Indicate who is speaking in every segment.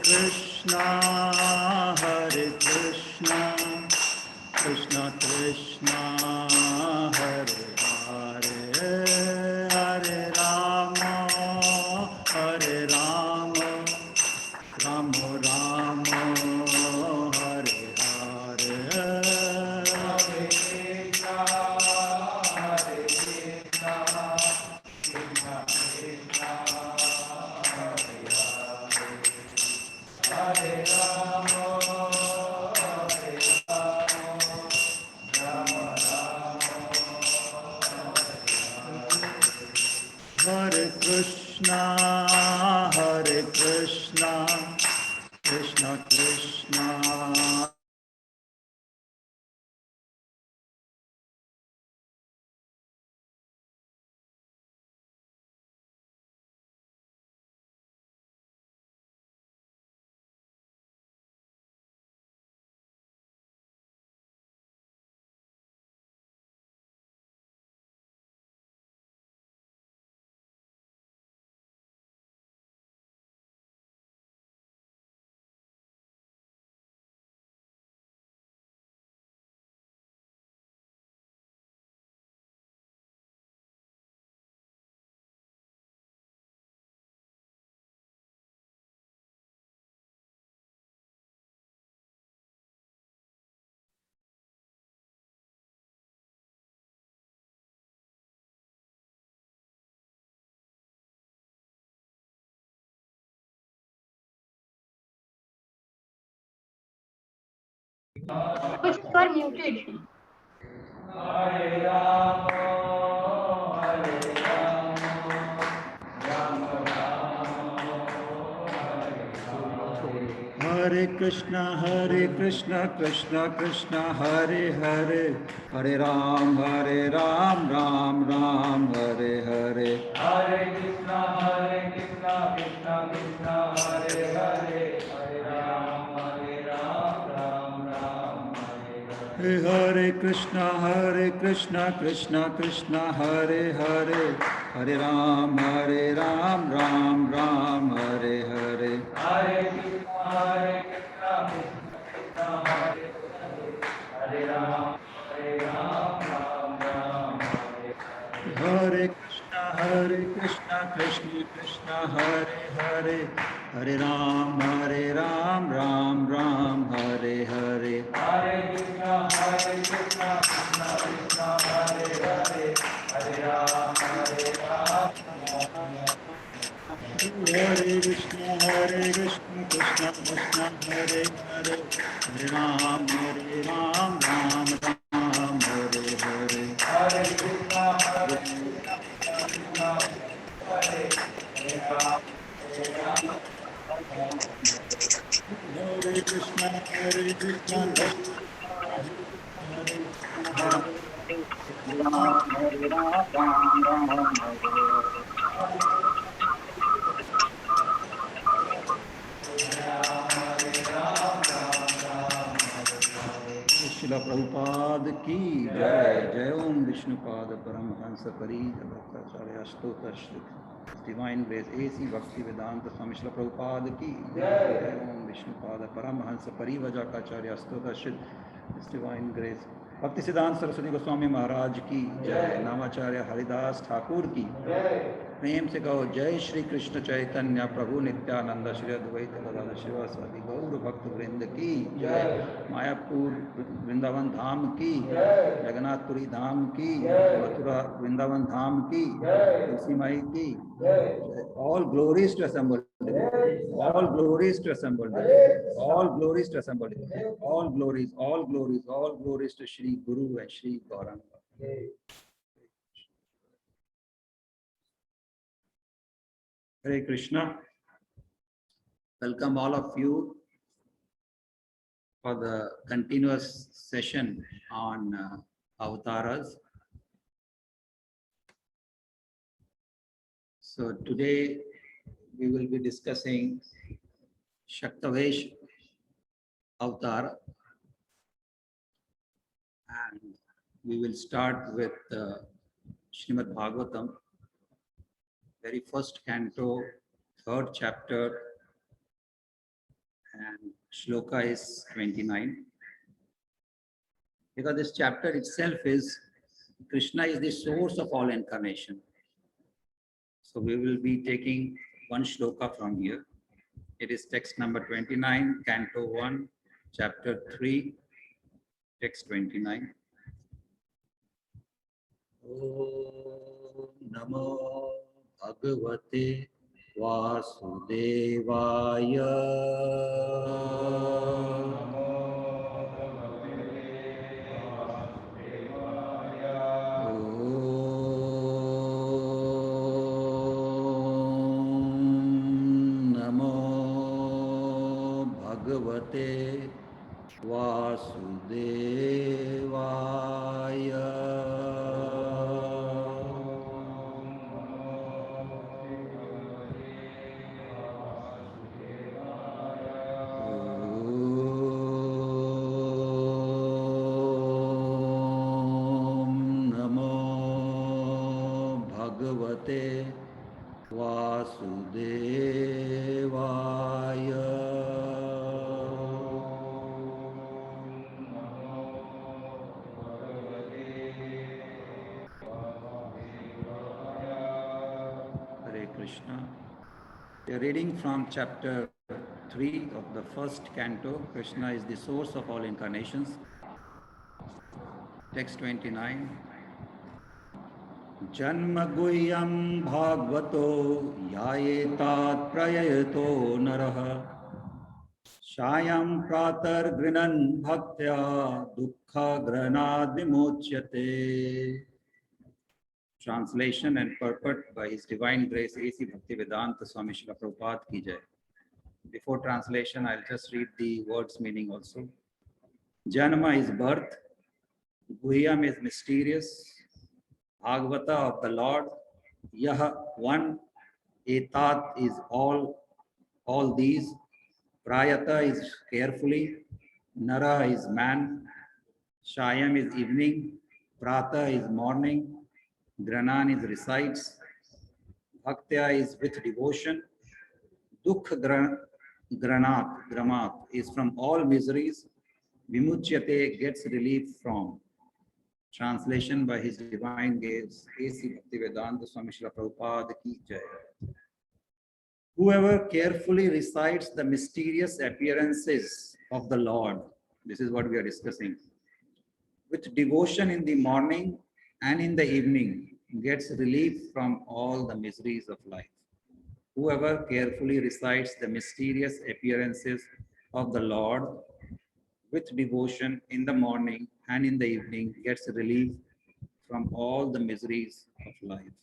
Speaker 1: Krishna, Hare Krishna, Krishna Krishna, Hare Hare, Hare Rama, Hare Rama, Rama Rama, Hare Hare, Hare Krishna, Hare Krishna, Krishna Krishna, Hare Hare, Hare Rama, Hare Rama, Hare Krishna, Hare Krishna, Krishna Krishna.
Speaker 2: Because you are muted.
Speaker 1: Hare Rama, Hare Rama, Rama Rama, Hare Krishna, Krishna Krishna, Hare Hare, Hare Ram, Ram Ram, Hare Hare. Hare Krishna, Krishna Krishna, Hare Hare, Hare Ram, Ram Ram, Hare Hare. Hare Krishna, Krishna Krishna, Hare Hare, Hare Ram, Ram Ram, Hare Hare. Hare Krishna, Krishna Krishna, Hare Hare, Hare Ram, Ram Ram, Hare Hare. Hare Krishna, Krishna Krishna, Hare Hare, Hare Ram, Ram Ram, Hare Hare. Hare Krishna, Krishna Krishna, Hare Hare, Hare Ram, Ram. Hare Krishna, Krishna Krishna, Hare Hare, Hare Ram, Ram Ram, Hare Hare. Hare Krishna, Krishna, Hare Ram, Hare Krishna, Krishna, Hare Srila Prabhupada ki jai, jai Om Vishnupada Paramhansa Parija Bhattacharya Astota Divine Grace A.C. Bhakti Vedanta Swami Srila Prabhupada ki jai, Om Vishnupada Paramhansa Parivajacharya Astota Divine Grace Bhakti Siddhanta Saraswati Goswami Maharaj ki jai, Namacharya Haridas Thakur ki प्रेम से कहो जय श्री कृष्ण चैतन्य प्रभु नित्यानंद श्री अद्वैत गदाधर श्रीवासादि गौर भक्त वृंद की जय, मायापुर वृंदावन धाम की जगन्नाथपुरी धाम की मथुरा वृंदावन धाम की तुलसी माई की all glories to assemble, all glories to assemble, all glories to assemble, all glories to Shri Guru and Shri Gauranga. Hare Krishna. Welcome all of you for the continuous session on avatars. So today we will be discussing Sakthiyavesa Avataras. and we will start with Srimad Bhagavatam, very first canto, third chapter, and shloka is 29. Because this chapter itself is Krishna is the source of all incarnation. So we will be taking one shloka from here. It is text number 29, canto 1, chapter 3, text 29. Om Namo Bhagavate Vasudevaya. Om Namo Bhagavate Vasudevaya. Om Namo Bhagavate Vasudevaya. Hare Krishna. We are reading from chapter 3 of the first canto. Krishna is the source of all incarnations. Text 29. Janma guhyam bhagavato yayetat prayato naraha shayam pratar grinan bhaktya dukkha granad vimochyate. Translation and purport by His Divine Grace A.C. Bhaktivedanta Swami Srila Prabhupada ki jai. Before translation, I'll just read the words meaning also. Janma is birth, Guhyam is mysterious, Bhagavata of the Lord, Yah one, Etat is all these, Prayata is carefully, Nara is man, Shayam is evening, Prata is morning, Granan is recites, Bhaktya is with devotion, Dukh Gramat is from all miseries, Vimuchyate gets relief from. Translation by His Divine Grace A.C. Bhaktivedanta Swami Srila Prabhupada ki jai. Whoever carefully recites the mysterious appearances of the Lord, this is what we are discussing, with devotion in the morning and in the evening, gets relief from all the miseries of life. Whoever carefully recites the mysterious appearances of the Lord with devotion in the morning and in the evening gets relief from all the miseries of life.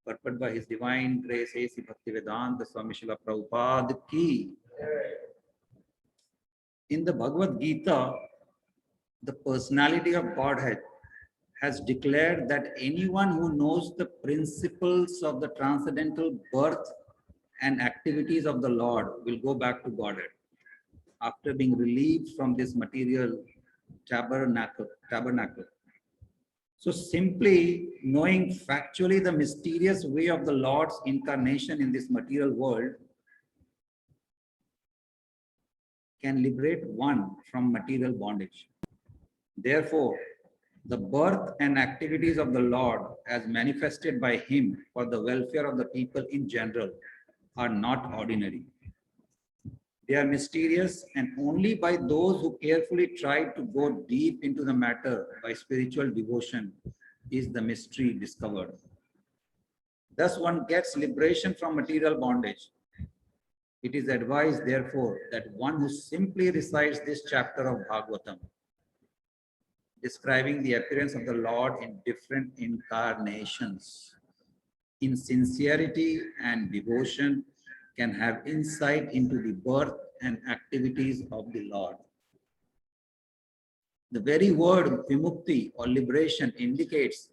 Speaker 1: Purport by His Divine Grace A.C. Bhaktivedanta Swami Srila Prabhupada ki. In the Bhagavad Gita, the personality of Godhead has declared that anyone who knows the principles of the transcendental birth and activities of the Lord will go back to Godhead after being relieved from this material tabernacle. So simply knowing factually the mysterious way of the Lord's incarnation in this material world can liberate one from material bondage. Therefore, the birth and activities of the Lord as manifested by Him for the welfare of the people in general are not ordinary. They are mysterious, and only by those who carefully try to go deep into the matter by spiritual devotion is the mystery discovered. Thus one gets liberation from material bondage. It is advised, therefore, that one who simply recites this chapter of Bhagavatam, describing the appearance of the Lord in different incarnations, in sincerity and devotion, can have insight into the birth and activities of the Lord. The very word vimukti or liberation indicates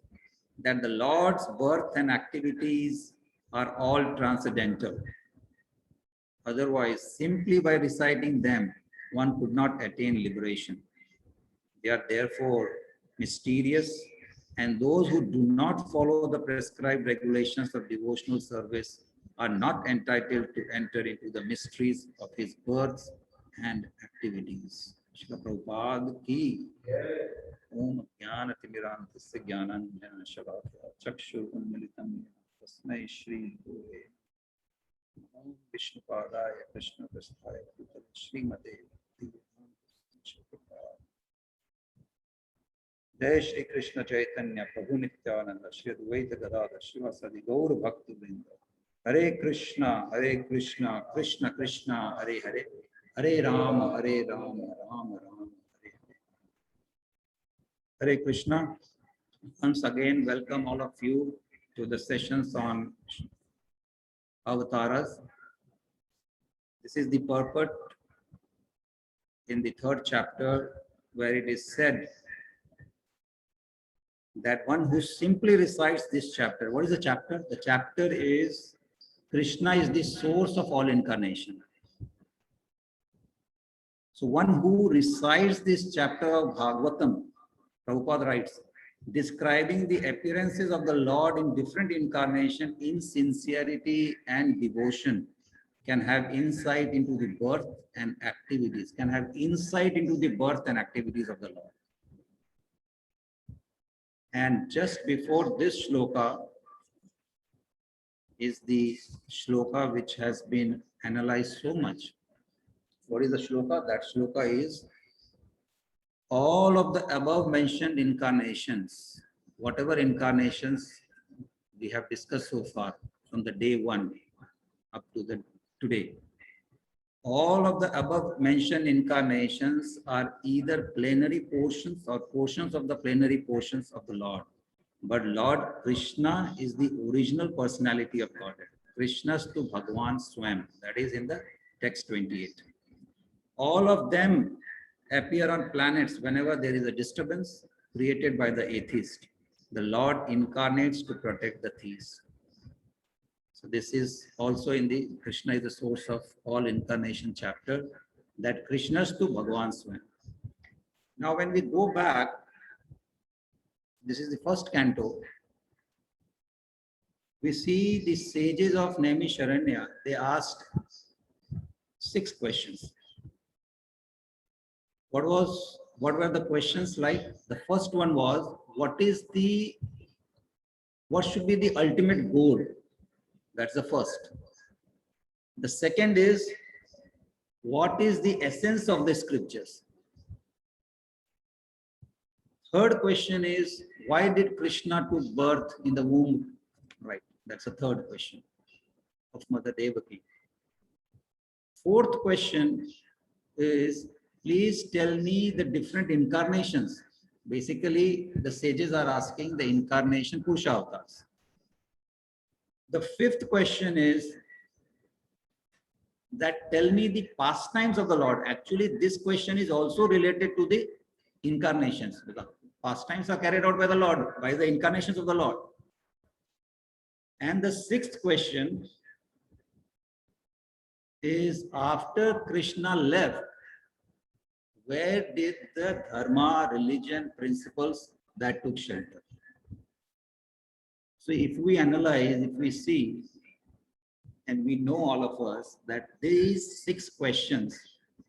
Speaker 1: that the Lord's birth and activities are all transcendental. Otherwise, simply by reciting them, one could not attain liberation. They are therefore mysterious, and those who do not follow the prescribed regulations of devotional service are not entitled to enter into the mysteries of his births and activities. Srila Prabhupada ki Om Jnana Timirantasya Jnananjana Shalakya Chakshur Unmilitam Yena Tasmai Shri Gurave Om Vishnupadaya Krishna Prasthaya Srimate Jai Shri Krishna Chaitanya Prabhu Nityananda Shri Advaita Gadadhar Srivasadi Gaur Bhakti Vrinda Hare Krishna Krishna Krishna Hare Hare Hare Rama Rama Rama Hare Hare. Hare Krishna. Once again, welcome all of you to the sessions on Avataras. This is the purport in the 3rd chapter, where it is said that one who simply recites this chapter. What is the chapter? The chapter is Krishna is the source of all incarnation. So one who recites this chapter of Bhagavatam, Prabhupada writes, describing the appearances of the Lord in different incarnations in sincerity and devotion, can have insight into the birth and activities, of the Lord. And just before this shloka is the shloka which has been analyzed so much. What is the shloka? That shloka is all of the above mentioned incarnations, whatever incarnations we have discussed so far from the day 1 up to the today, all of the above mentioned incarnations are either plenary portions or portions of the plenary portions of the Lord. But Lord Krishna is the original personality of Godhead. Krishnastu Bhagavan Swam. That is in the text 28. All of them appear on planets whenever there is a disturbance created by the atheist. The Lord incarnates to protect the theist. So this is also in the Krishna is the source of all incarnation chapter, that Krishnastu Bhagavan Swam. Now when we go back, this is the 1st canto, we see the sages of Naimisharanya. They asked 6 questions. What were the questions like? The first one was, what should be the ultimate goal? That's the first. The second is, what is the essence of the scriptures? Third question is, why did Krishna took birth in the womb? Right, that's the third question of Mother Devaki. Fourth question is, please tell me the different incarnations. Basically, the sages are asking the incarnation Purusha avatars. The 5th question is that tell me the pastimes of the Lord. Actually, this question is also related to the incarnations, because pastimes are carried out by the Lord, by the incarnations of the Lord. And the 6th question is, after Krishna left, where did the dharma, religion, principles that took shelter? So if we analyze, if we see, and we know all of us that these 6 questions,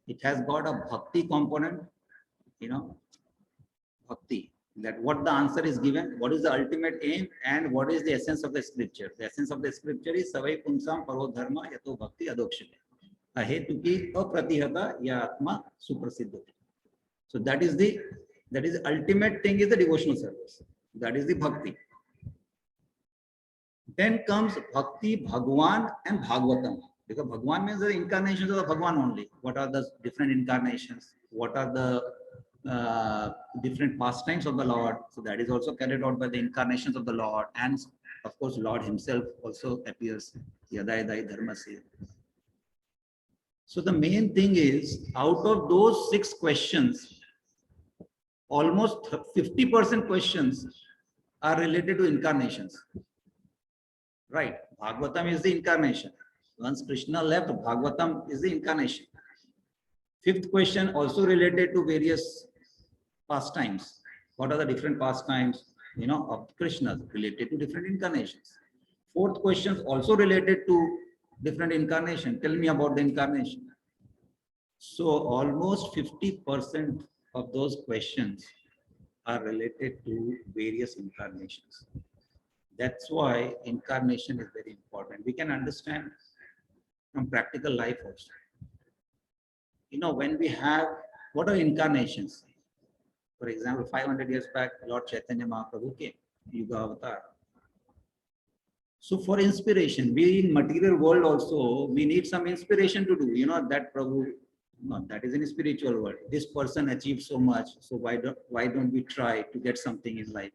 Speaker 1: it has got a bhakti component, bhakti, that what the answer is given, what is the ultimate aim, and what is the essence of the scripture. The essence of the scripture is Savai Punsam Paro Dharma Yato Bhakti Adokshite. Ahetuki apratihata ya atma suprasiddhati. So that is the ultimate thing, is the devotional service. That is the bhakti. Then comes Bhakti, Bhagwan and Bhagavatam. Because Bhagwan means the incarnations of the Bhagwan only. What are the different incarnations? What are the different pastimes of the Lord? So that is also carried out by the incarnations of the Lord. And of course, Lord himself also appears. Yadai Dharmasya. So the main thing is, out of those 6 questions, almost 50% questions are related to incarnations. Right, Bhagavatam is the incarnation. Once Krishna left, Bhagavatam is the incarnation. 5th question also related to various pastimes. What are the different pastimes, of Krishna related to different incarnations? Fourth question also related to different incarnation. Tell me about the incarnation. So almost 50% of those questions are related to various incarnations. That's why incarnation is very important. We can understand from practical life also. When we have, what are incarnations? For example, 500 years back, Lord Chaitanya Mahaprabhu came, Yuga Avatar. So for inspiration, we in material world also, we need some inspiration to do. That Prabhu, no, that is in spiritual world. This person achieved so much, so why don't we try to get something in life?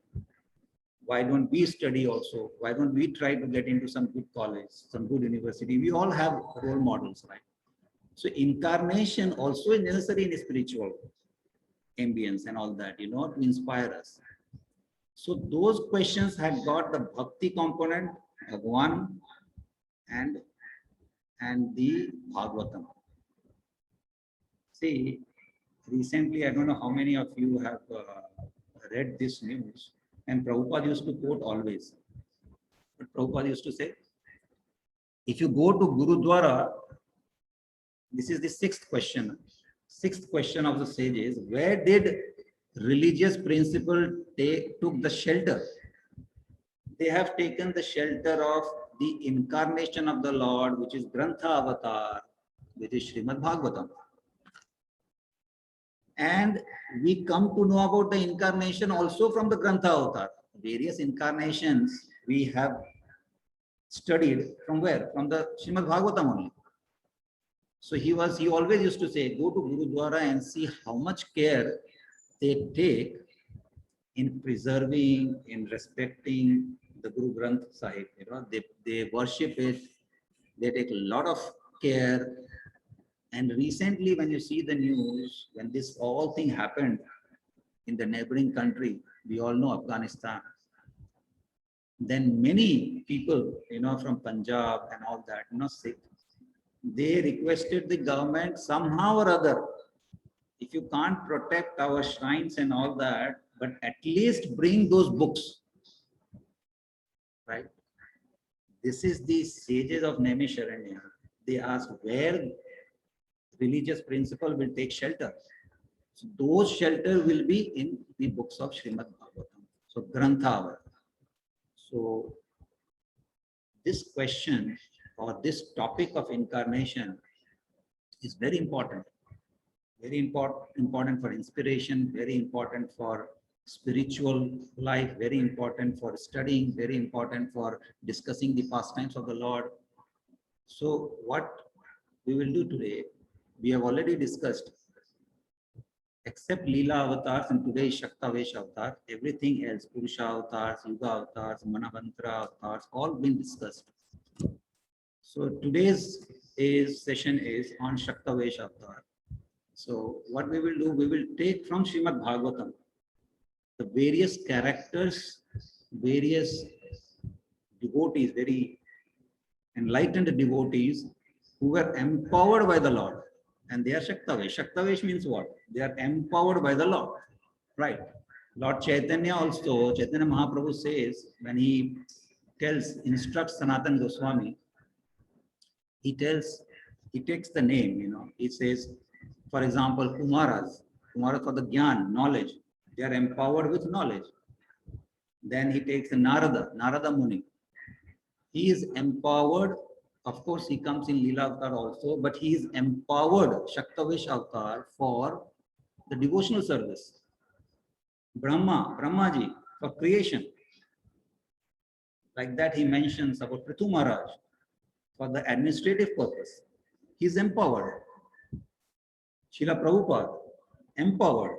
Speaker 1: Why don't we study also? Why don't we try to get into some good college, some good university? We all have role models, right? So incarnation also is necessary in spiritual ambience and all that, to inspire us. So those questions had got the bhakti component, Bhagwan, and the Bhagavatam. See, recently, I don't know how many of you have read this news, and Prabhupada used to quote always. But Prabhupada used to say, if you go to Gurudwara, this is the sixth question. Sixth question of the sages, where did religious principle took the shelter? They have taken the shelter of the incarnation of the Lord, which is Grantha Avatar, which is Srimad Bhagavatam. And we come to know about the incarnation also from the Grantha Avatar. Various incarnations we have studied from where? From the Srimad Bhagavatam only. So he always used to say, go to Gurudwara and see how much care they take in preserving, in respecting the Guru Granth Sahib. They worship it, they take a lot of care. And recently, when you see the news, when this all thing happened in the neighboring country, we all know Afghanistan, then many people, from Punjab and all that, Sikh, they requested the government somehow or other, if you can't protect our shrines and all that, but at least bring those books, right? This is the sages of Naimisharanya. They ask where religious principle will take shelter. So those shelter will be in the books of Srimad Bhagavatam. So Grantha. So this question or this topic of incarnation is very important. Very important for inspiration, very important for spiritual life, very important for studying, very important for discussing the pastimes of the Lord. So what we will do today, we have already discussed, except Leela avatars and today is Sakthiyavesa Avataras, everything else, Purusha avatars, Yuga avatars, Manavantra avatars, all been discussed. So today's session is on Sakthiyavesa Avataras. So what we will do, we will take from Srimad Bhagavatam the various characters, various devotees, very enlightened devotees who were empowered by the Lord. And they are Sakthiyavesa. Sakthiyavesa means what? They are empowered by the Lord, right? Lord Chaitanya also, Chaitanya Mahaprabhu says, when he instructs Sanatana Goswami, he takes the name, he says, for example, Kumaras for the Gyan, knowledge. They are empowered with knowledge. Then he takes Narada Muni. He is empowered. Of course, he comes in Leela Avatar also, but he is empowered, Sakthiyavesa Avatar, for the devotional service. Brahmaji, for creation. Like that he mentions about Prithu Maharaj, for the administrative purpose. He is empowered. Srila Prabhupada, empowered.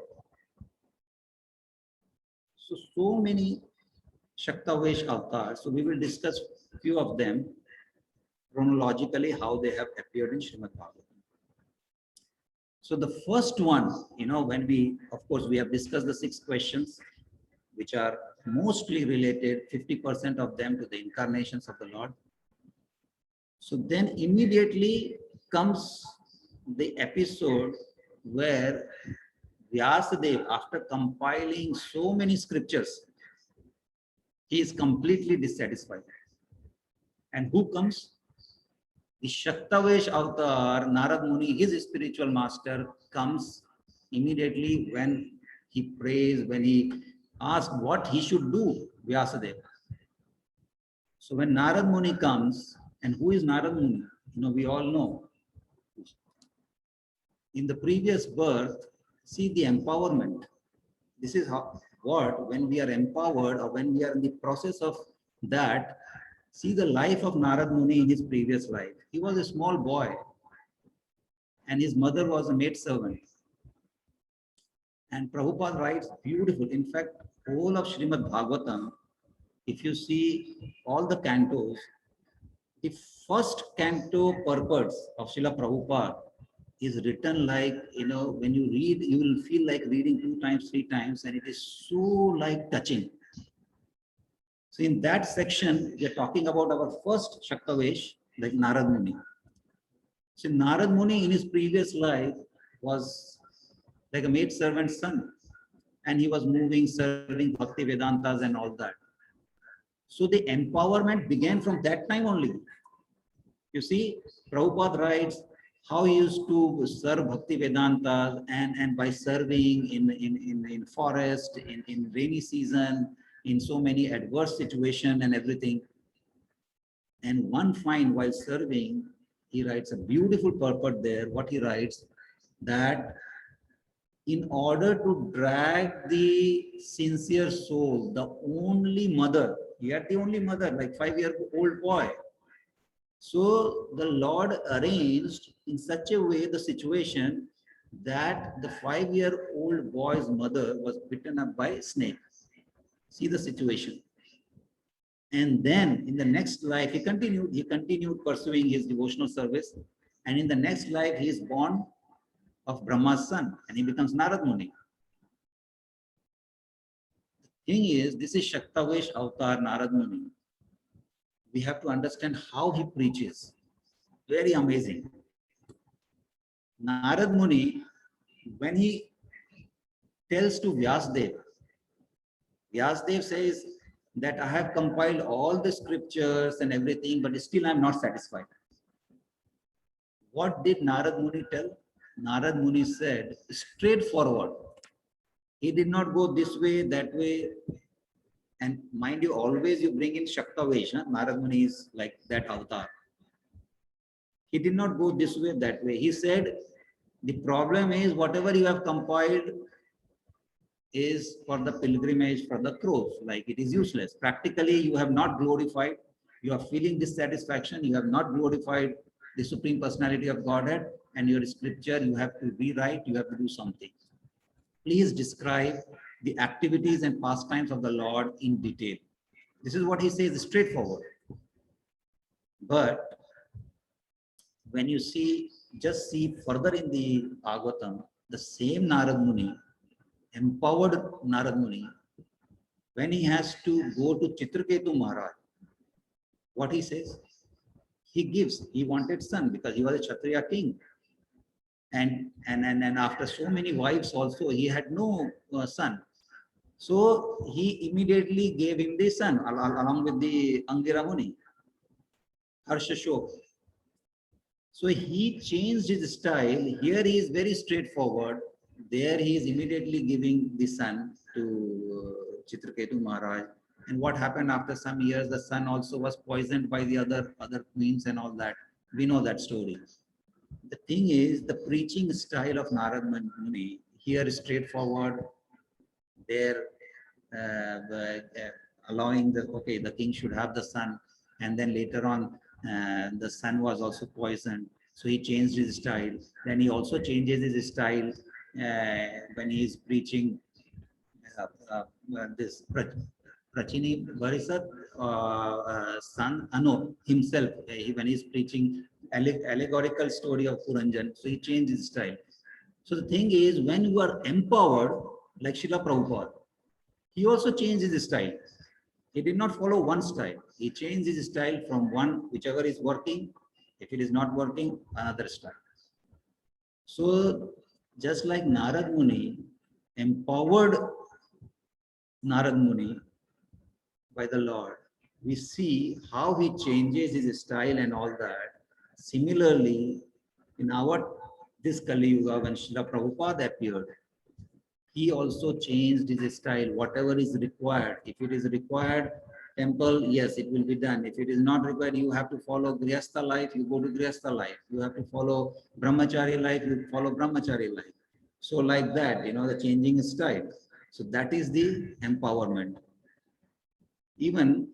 Speaker 1: So many Sakthiyavesa avatars. So we will discuss a few of them chronologically, how they have appeared in Srimad Bhagavatam. So the first one, when we have discussed the 6 questions, which are mostly related, 50% of them, to the incarnations of the Lord. So then immediately comes the episode where Vyasadeva, after compiling so many scriptures, he is completely dissatisfied. And who comes? The Sakthiyavesa Avataras, Narad Muni, his spiritual master, comes immediately when he prays, when he asks what he should do, Vyasadeva. So when Narad Muni comes, and who is Narad Muni? We all know. In the previous birth, see the empowerment. This is when we are empowered or when we are in the process of that, see the life of Narad Muni in his previous life. He was a small boy and his mother was a maidservant. And Prabhupada writes beautiful. In fact, whole of Srimad Bhagavatam, if you see all the cantos, the first canto purports of Srila Prabhupada is written like, when you read, you will feel like reading 2 times, 3 times, and it is so like touching. So in that section, we are talking about our first Sakthiyavesa, like Narad Muni. So Narad Muni in his previous life was like a maid servant's son, and he was moving, serving Bhakti Vedantas and all that. So the empowerment began from that time only. You see, Prabhupada writes how he used to serve Bhakti Vedantas, and by serving in forest, in rainy season, in so many adverse situations and everything. And one fine while serving, he writes a beautiful purport there. What he writes, that in order to drag the sincere soul, the only mother, he had the only mother, like 5-year-old boy. So the Lord arranged in such a way the situation that the 5-year-old boy's mother was bitten up by a snake. See the situation. And then in the next life, he continued pursuing his devotional service. And in the next life, he is born of Brahma's son, and he becomes Narad Muni. The thing is, this is Sakthiyavesa Avatar Narad Muni. We have to understand how he preaches. Very amazing. Narad Muni, when he tells to Vyasadeva, Vyasadeva says that I have compiled all the scriptures and everything, but still I am not satisfied. What did Narad Muni tell? Narad Muni said, straightforward. He did not go this way, that way. And mind you, always you bring in Sakthiyavesa. Narad Muni is like that avatar. He did not go this way, that way. He said, the problem is whatever you have compiled is for the pilgrimage for the crows, like it is useless. Practically, you have not glorified. You are feeling dissatisfaction. You have not glorified the Supreme Personality of Godhead, and your scripture, you have to rewrite, you have to do something. Please describe the activities and pastimes of the Lord in detail. This is what he says, straightforward. But when you just see further in the Bhagavatam, the same Narad Muni, empowered Narad Muni, when he has to go to Chitraketu Maharaj, what he says? He wanted son because he was a Kshatriya king. And after so many wives also, he had no son. So he immediately gave him the son along with the Angira Muni, Harshashok. So he changed his style. Here he is very straightforward. There he is immediately giving the son to Chitraketu Maharaj. And what happened after some years, the son also was poisoned by the other queens and all that. We know that story. The thing is, the preaching style of Narad Muni here is straightforward. There, allowing the king should have the son, and then later on, the son was also poisoned. So he changed his style. Then he also changes his style when he is preaching this Prachini Bharisat son himself, when he is preaching allegorical story of Puranjan, so he changed his style. So the thing is, when you are empowered, like Srila Prabhupada, he also changed his style. He did not follow one style. He changed his style from one, whichever is working. If it is not working, another style. So just like Narad Muni, empowered Narad Muni by the Lord, we see how he changes his style and all that. Similarly, in this Kali Yuga, when Srila Prabhupada appeared, he also changed his style, whatever is required. If it is required, temple, yes, it will be done. If it is not required, you have to follow Grihastha life, you go to Grihastha life. You have to follow Brahmachari life, you follow Brahmachari life. So like that, the changing style. So that is the empowerment. Even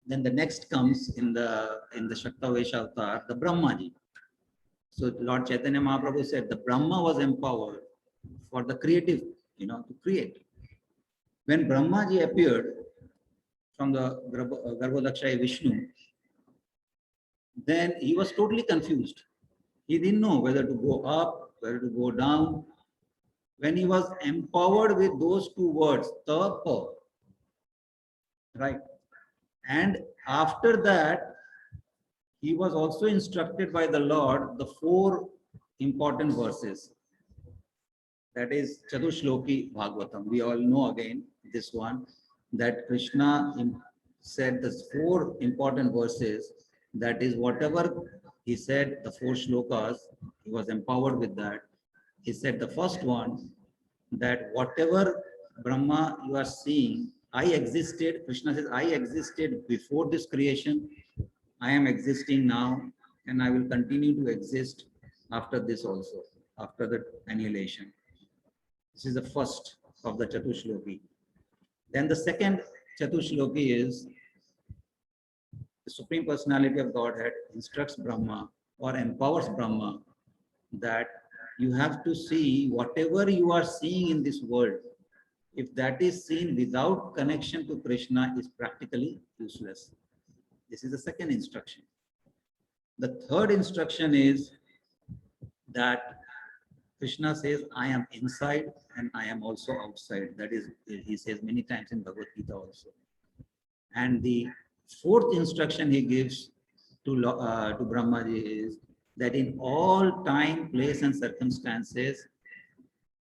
Speaker 1: then the next comes in the Sakthiyavesa Avataras, the Brahmaji. So Lord Chaitanya Mahaprabhu said the Brahma was empowered for the creative, to create. When Brahmaji appeared from the Garbhodakshaya Vishnu, then he was totally confused. He didn't know whether to go up, whether to go down. When he was empowered with those two words, tapa, right? And after that, he was also instructed by the Lord the 4 important verses. That is Chatushloki Bhagavatam. We all know again this one, that Krishna said the 4 important verses. That is whatever he said, the 4 shlokas, he was empowered with that. He said the first one, that whatever Brahma you are seeing, I existed, Krishna says, I existed before this creation, I am existing now, and I will continue to exist after this also, after the annihilation. This is the first of the Chatushloki. Then the second Chatushloki is the Supreme Personality of Godhead instructs Brahma or empowers Brahma that you have to see whatever you are seeing in this world, if that is seen without connection to Krishna, is practically useless. This is the second instruction. The third instruction is that Krishna says, I am inside and I am also outside. That is, he says many times in Bhagavad Gita also. And the fourth instruction he gives to Brahmaji is that in all time, place and circumstances,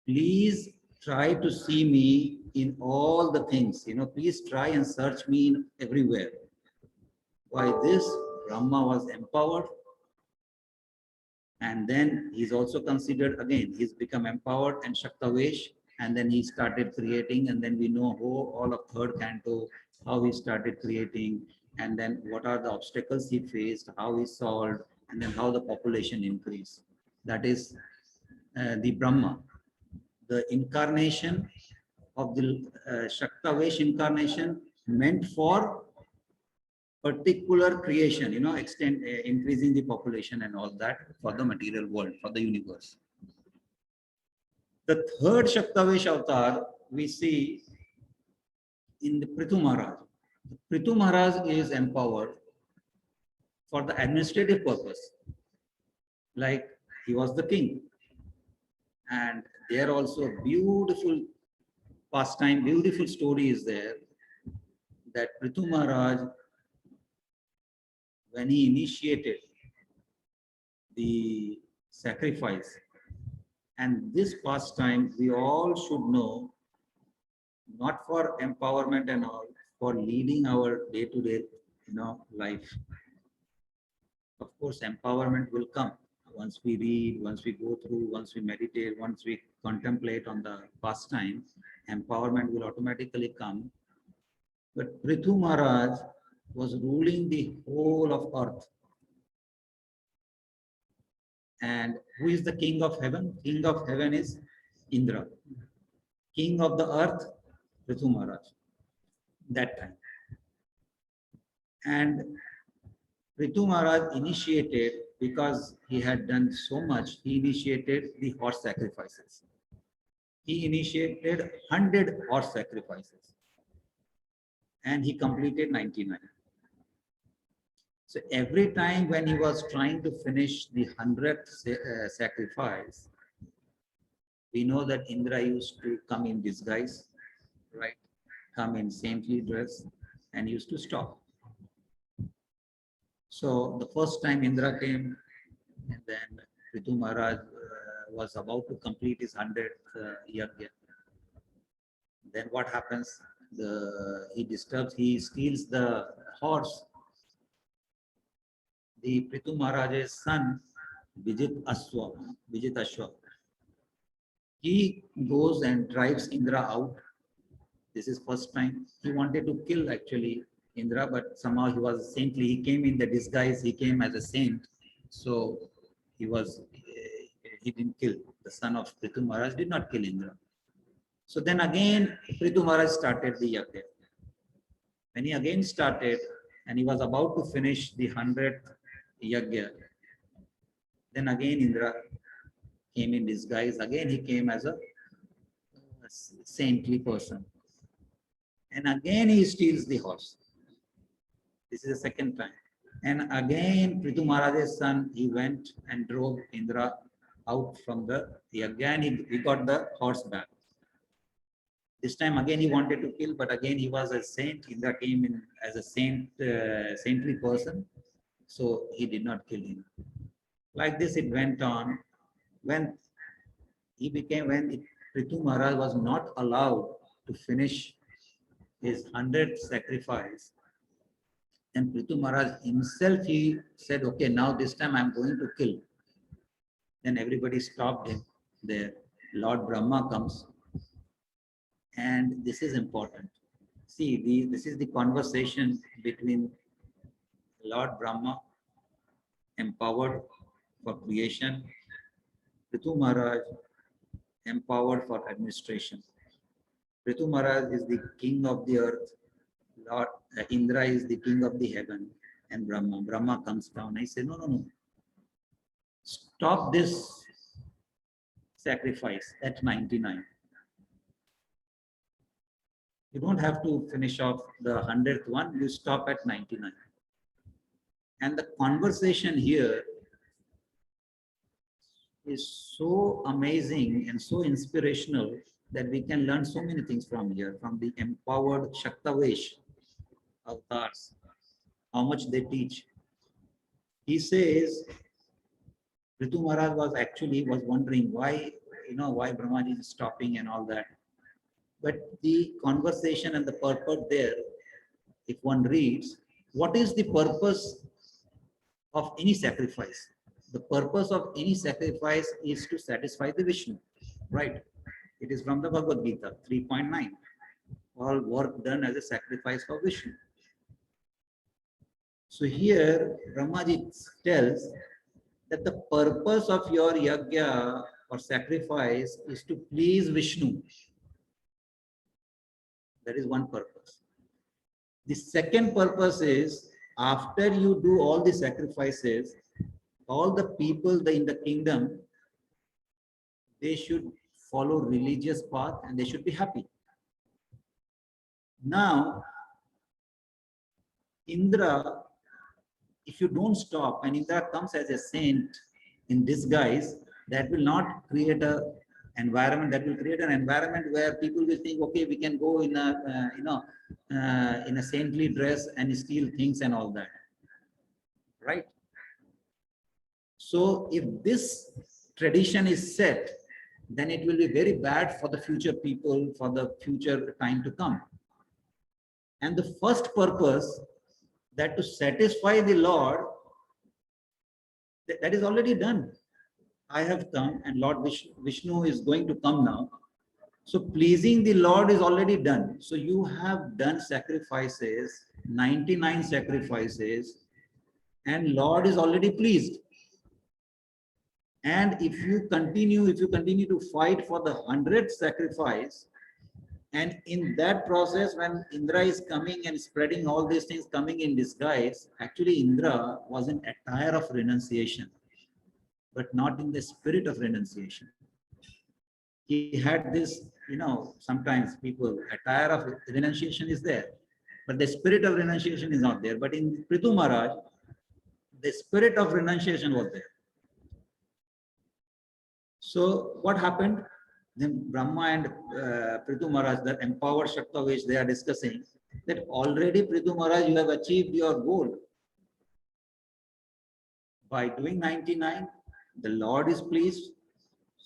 Speaker 1: please try to see me in all the things. Please try and search me in everywhere. By this, Brahma was empowered. And then he's also considered, again, he's become empowered and Sakthiyavesa, and then he started creating, and then we know all of third canto, how he started creating, and then what are the obstacles he faced, how he solved, and then how the population increased. That is the Brahma. The incarnation of the Sakthiyavesa incarnation meant for particular creation, increasing the population and all that for the material world, for the universe. The third Sakthiyavesa avatar we see in the Prithu Maharaj. Prithu Maharaj is empowered for the administrative purpose, like he was the king. And there also beautiful pastime, beautiful story is there, that Prithu Maharaj, when he initiated the sacrifice, and this pastime we all should know, not for empowerment and all, for leading our day-to-day, life. Of course, empowerment will come once we read, once we go through, once we meditate, once we contemplate on the pastime, empowerment will automatically come. But Prithu Maharaj was ruling the whole of earth. And who is the king of heaven? King of heaven is Indra. King of the earth, Prithu Maharaj, that time. And Prithu Maharaj initiated, because he had done so much, he initiated the horse sacrifices. He initiated 100 horse sacrifices. And he completed 99. So every time when he was trying to finish the 100th sacrifice, we know that Indra used to come in disguise, right? Come in saintly dress and used to stop. So the first time Indra came, and then Prithu Maharaj
Speaker 2: was about to complete his 100th yajna. Then what happens? He steals the horse. The Prithu Maharaj's son, Vijit Ashwa, he goes and drives Indra out. This is first time. He wanted to kill actually Indra, but somehow he was saintly. He came in the disguise. He came as a saint. So he didn't kill. The son of Prithu Maharaj did not kill Indra. So then again, Prithu Maharaj started the yajna. When he again started, and he was about to finish the 100th yajna, then again Indra came in disguise. Again he came as a saintly person. And again he steals the horse. This is the second time. And again Prithu Maharaj's son, he went and drove Indra out from the yajna, and he got the horse back. This time again he wanted to kill, but again he was a saint. Indra came in as a saintly person, so he did not kill him. Like this it went on. When Prithu Maharaj was not allowed to finish his 100th sacrifice, and Prithu Maharaj himself, he said, okay, now this time I'm going to kill. Then everybody stopped him there. Lord Brahma comes. And this is important. See, this is the conversation between Lord Brahma, empowered for creation, Prithu Maharaj, empowered for administration. Prithu Maharaj is the king of the earth, Lord Indra is the king of the heaven, and Brahma comes down and he says, no. Stop this sacrifice at 99. You don't have to finish off the 100th one, you stop at 99. And the conversation here is so amazing and so inspirational that we can learn so many things from here, from the empowered Sakthiyavesa Avataras, how much they teach. He says, Prithu Maharaj was wondering why Brahmaji is stopping and all that. But the conversation and the purport there, if one reads, what is the purpose of any sacrifice? The purpose of any sacrifice is to satisfy the Vishnu, right? It is from the Bhagavad Gita 3.9. All work done as a sacrifice for Vishnu. So here, Brahmaji tells that the purpose of your yajna or sacrifice is to please Vishnu. That is one purpose. The second purpose is, after you do all the sacrifices, all the people in the kingdom, they should follow religious path and they should be happy. Now, Indra, if you don't stop and Indra comes as a saint in disguise, that will not create an environment. That will create an environment where people will think, okay, we can go in a saintly dress and steal things and all that, right? So if this tradition is set, then it will be very bad for the future people, for the future time to come. And the first purpose, that to satisfy the Lord, that is already done. I have come and Lord Vishnu is going to come now. So pleasing the Lord is already done. So you have done sacrifices, 99 sacrifices, and Lord is already pleased. And if you continue to fight for the 100th sacrifice, and in that process, when Indra is coming and spreading all these things, coming in disguise, actually Indra was in attire of renunciation, but not in the spirit of renunciation. He had this, sometimes people, attire of renunciation is there, but the spirit of renunciation is not there. But in Prithu Maharaj, the spirit of renunciation was there. So what happened? Then Brahma and Prithu Maharaj, the empowered Sakthiyavesa, they are discussing that already Prithu Maharaj, you have achieved your goal. By doing 99, the Lord is pleased.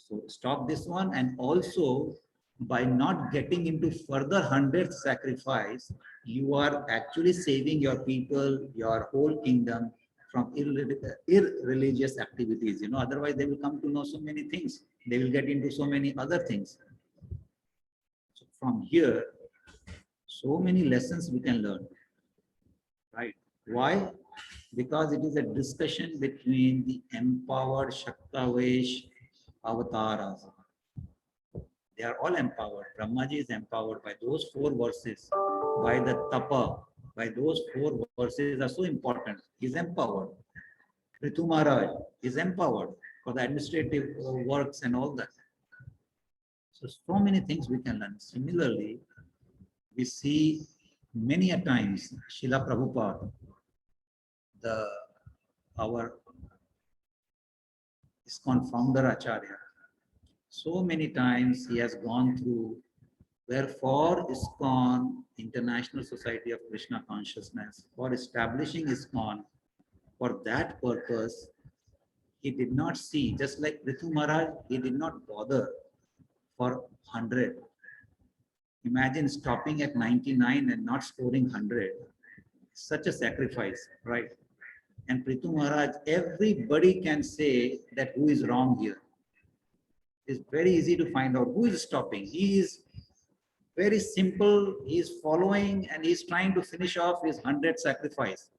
Speaker 2: So stop this one, and also by not getting into further hundredth sacrifice, you are actually saving your people, your whole kingdom from irreligious activities. Otherwise they will come to know so many things. They will get into so many other things. So from here, so many lessons we can learn, right? Why? Because it is a discussion between the empowered Sakthiyavesa Avataras. They are all empowered. Brahmaji is empowered by those 4 verses, by the tapa, by those 4 verses are so important. He is empowered. Prithu Maharaj is empowered for the administrative works and all that. So many things we can learn. Similarly, we see many a times Srila Prabhupada, our ISKCON founder Acharya, so many times he has gone through, wherefore ISKCON, International Society of Krishna Consciousness, for establishing ISKCON, for that purpose, he did not see, just like Prithu Maharaj, he did not bother for 100. Imagine stopping at 99 and not scoring 100. Such a sacrifice, right? And Prithu Maharaj, everybody can say that who is wrong here. It's very easy to find out who is stopping. He is very simple. He is following and he is trying to finish off his 100 sacrifice.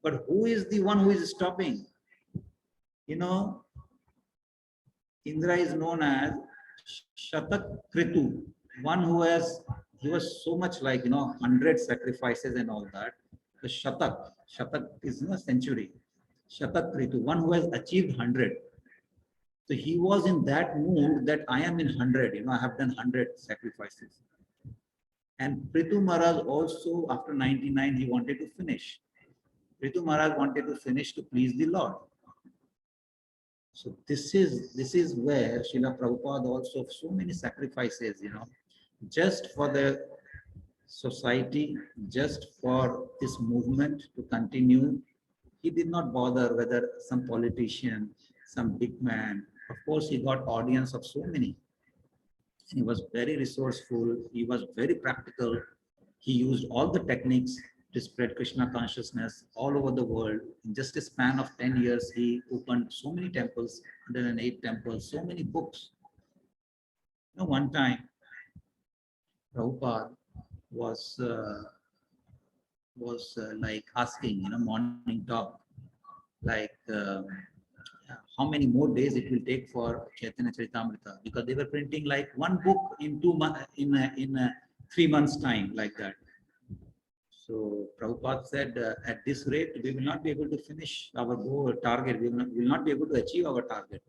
Speaker 2: But who is the one who is stopping? Indra is known as Shatak Kritu, one who he was so much like, 100 sacrifices and all that. The Shatak is a century. Shatak Kritu, one who has achieved 100. So he was in that mood that I am in 100, I have done 100 sacrifices. And Prithu Maharaj also, after 99, he wanted to finish. Prithu Maharaj wanted to finish to please the Lord. So this is where Srila Prabhupada also, so many sacrifices, just for the society, just for this movement to continue. He did not bother whether some politician, some big man. Of course, he got audience of so many. And he was very resourceful. He was very practical. He used all the techniques to spread Krishna consciousness all over the world. In just a span of 10 years, he opened so many temples, 108 temples, so many books. One time, Prabhupada was like asking, morning talk, like how many more days it will take for Chaitanya Charitamrita, because they were printing like one book in 2 months, in 3 months time, like that. So Prabhupada said, at this rate, we will not be able to finish our goal target. We will not be able to achieve our target.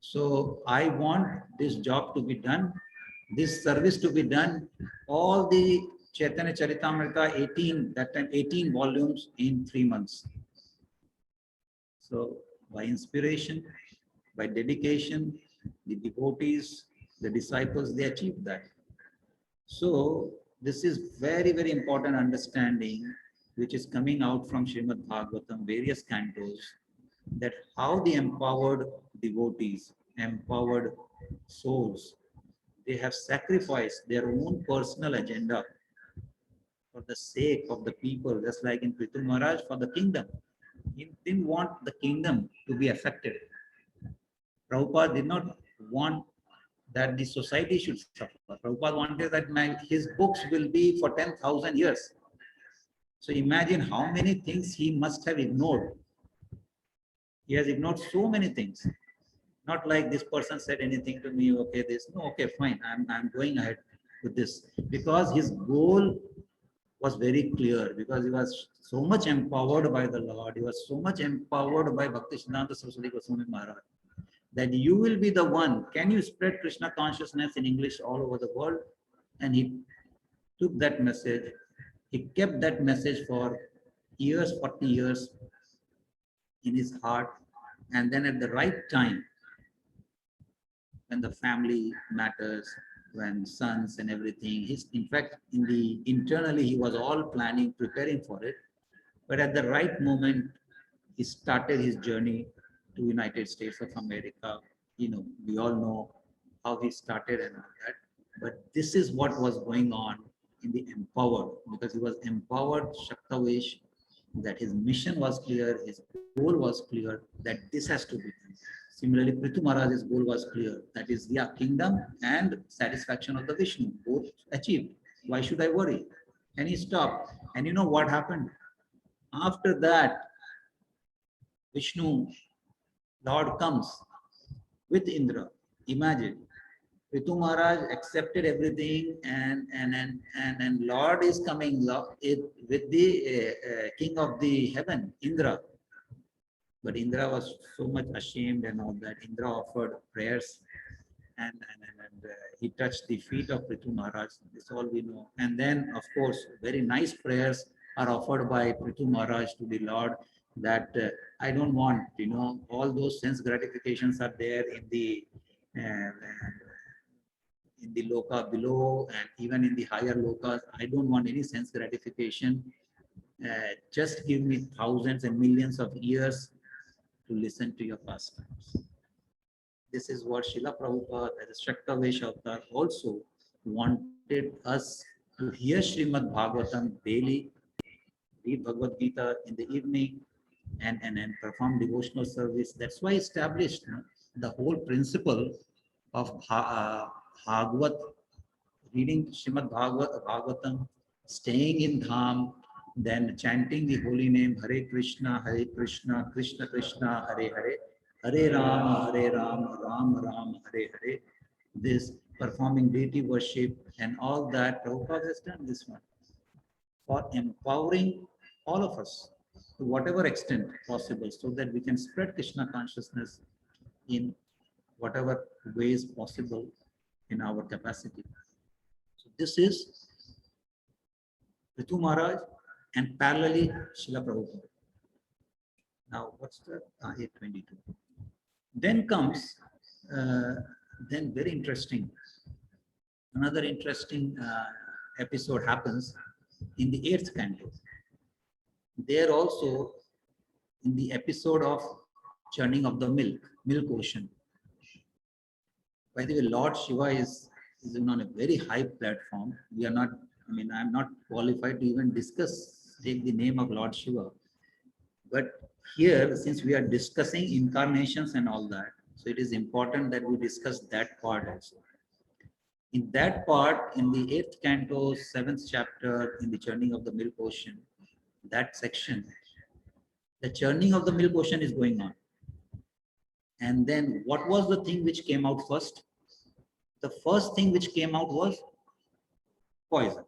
Speaker 2: So I want this job to be done, this service to be done, all the Chaitanya Charitamrita 18 volumes in 3 months. So by inspiration, by dedication, the devotees, the disciples, they achieved that. So this is very, very important understanding which is coming out from Srimad Bhagavatam, various cantos, that how the empowered devotees, empowered souls, they have sacrificed their own personal agenda for the sake of the people, just like in Prithu Maharaj, for the kingdom. He didn't want the kingdom to be affected. Prabhupada did not want that the society should suffer. Prabhupada wanted that his books will be for 10,000 years. So imagine how many things he must have ignored. He has ignored so many things. Not like this person said anything to me, okay, this, no, okay, fine, I'm going ahead with this. Because his goal was very clear, because he was so much empowered by the Lord, he was so much empowered by Bhaktisiddhanta Saraswati Goswami Maharaj, that you will be the one. Can you spread Krishna consciousness in English all over the world? And he took that message, he kept that message for years, 40 years in his heart. And then at the right time, when the family matters, when sons and everything, in fact, internally, he was all planning, preparing for it. But at the right moment, he started his journey to United States of America. we all know how he started and all that. But this is what was going on in the empowered, because he was empowered Shaktavesh, that his mission was clear, his goal was clear, that this has to be done. Similarly, Prithu Maharaj's goal was clear, that is, yeah, kingdom and satisfaction of the Vishnu, both achieved. Why should I worry? And he stopped. And you know what happened? After that, Vishnu, Lord comes with Indra. Imagine, Prithu Maharaj accepted everything, and Lord is coming with the king of the heaven, Indra. But Indra was so much ashamed and all that. Indra offered prayers, and he touched the feet of Prithu Maharaj. This all we know. And then, of course, very nice prayers are offered by Prithu Maharaj to the Lord, that I don't want, all those sense gratifications are there uh, in the loka below and even in the higher lokas. I don't want any sense gratification. Just give me thousands and millions of years to listen to your pastimes. This is what Srila Prabhupada as a Sakthiyavesa Avataras also wanted us to hear Srimad Bhagavatam daily, read Bhagavad Gita in the evening, and perform devotional service. That's why he established the whole principle of Bhagavat, reading Srimad Bhagavatam, staying in Dham, then chanting the holy name Hare Krishna, Krishna Krishna, Hare Hare, Hare Ram, Ram Ram, Hare Hare. This performing deity worship and all that, Prabhupada has done this one for empowering all of us to whatever extent possible, so that we can spread Krishna consciousness in whatever ways possible in our capacity. So this is Prithu Maharaj and parallelly Srila Prabhupada. Now what's the 822? Then comes, then very interesting, another interesting episode happens in the 8th canto. There also, in the episode of churning of the milk ocean. By the way, Lord Shiva is on a very high platform. We are not, I'm not qualified to even take the name of Lord Shiva. But here, since we are discussing incarnations and all that, so it is important that we discuss that part also. In that part, in the 8th canto, 7th chapter, in the churning of the milk ocean, that section, the churning of the milk ocean is going on. And then what was the thing which came out first? The first thing which came out was poison.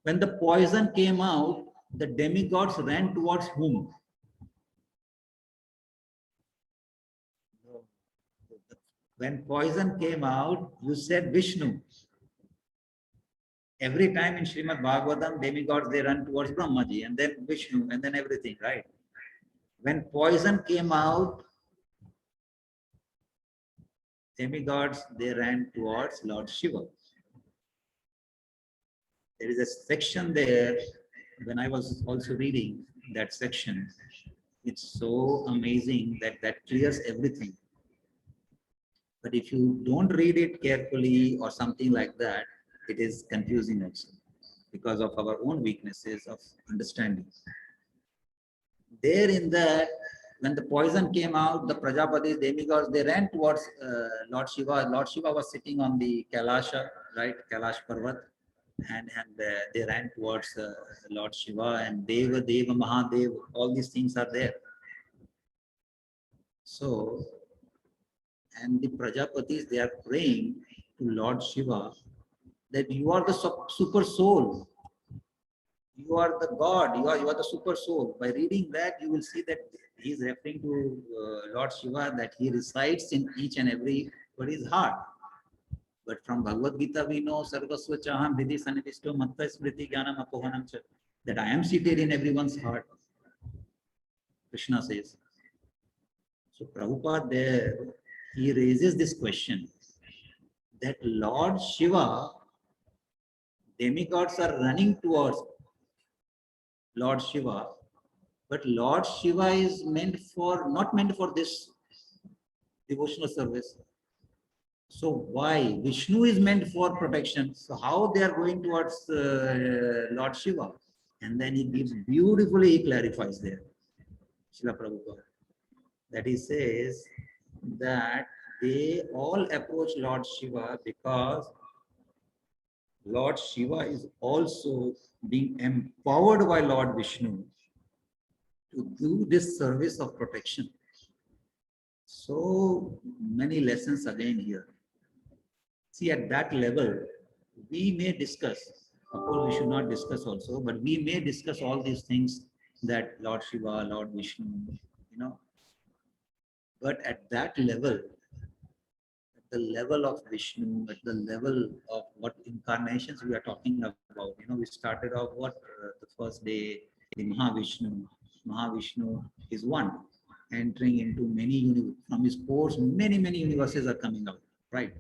Speaker 2: When the poison came out, the demigods ran towards whom? When poison came out, you said Vishnu. Every time in Srimad Bhagavatam, demigods, they run towards Brahmaji and then Vishnu and then everything, right? When poison came out, demigods, they ran towards Lord Shiva. There is a section there, when I was also reading that section, it's so amazing that clears everything. But if you don't read it carefully or something like that, it is confusing also because of our own weaknesses of understanding. There in that, when the poison came out, the Prajapatis, demigods, they ran towards Lord Shiva. Lord Shiva was sitting on the Kailasha, right? Kailash Parvat. And they ran towards Lord Shiva, and Deva, Mahadev, all these things are there. So, and the Prajapatis, they are praying to Lord Shiva that you are the super soul. You are the God, you are the super soul. By reading that, you will see that he is referring to Lord Shiva, that he resides in each and everybody's heart. But from Bhagavad Gita, we know Sarvasva Chaham Vidhi Sanivishto Matta Smriti Jnanam Apohanam Cha, that I am seated in everyone's heart. Krishna says. So Prabhupada there, he raises this question that Lord Shiva, demigods are running towards Lord Shiva, but Lord Shiva is not meant for this devotional service. So why? Vishnu is meant for protection. So how they are going towards Lord Shiva? And then he gives beautifully, he clarifies there, Srila Prabhupada, that he says that they all approach Lord Shiva because Lord Shiva is also being empowered by Lord Vishnu to do this service of protection. So many lessons again here. See, at that level, we may discuss, of course, we should not discuss also, but we may discuss all these things that Lord Shiva, Lord Vishnu, you know. But at that level, at the level of Vishnu, at the level of what incarnations we are talking about, we started off the first day, the Mahavishnu. Mahavishnu is one, entering into many, from his pores, many universes are coming out, right?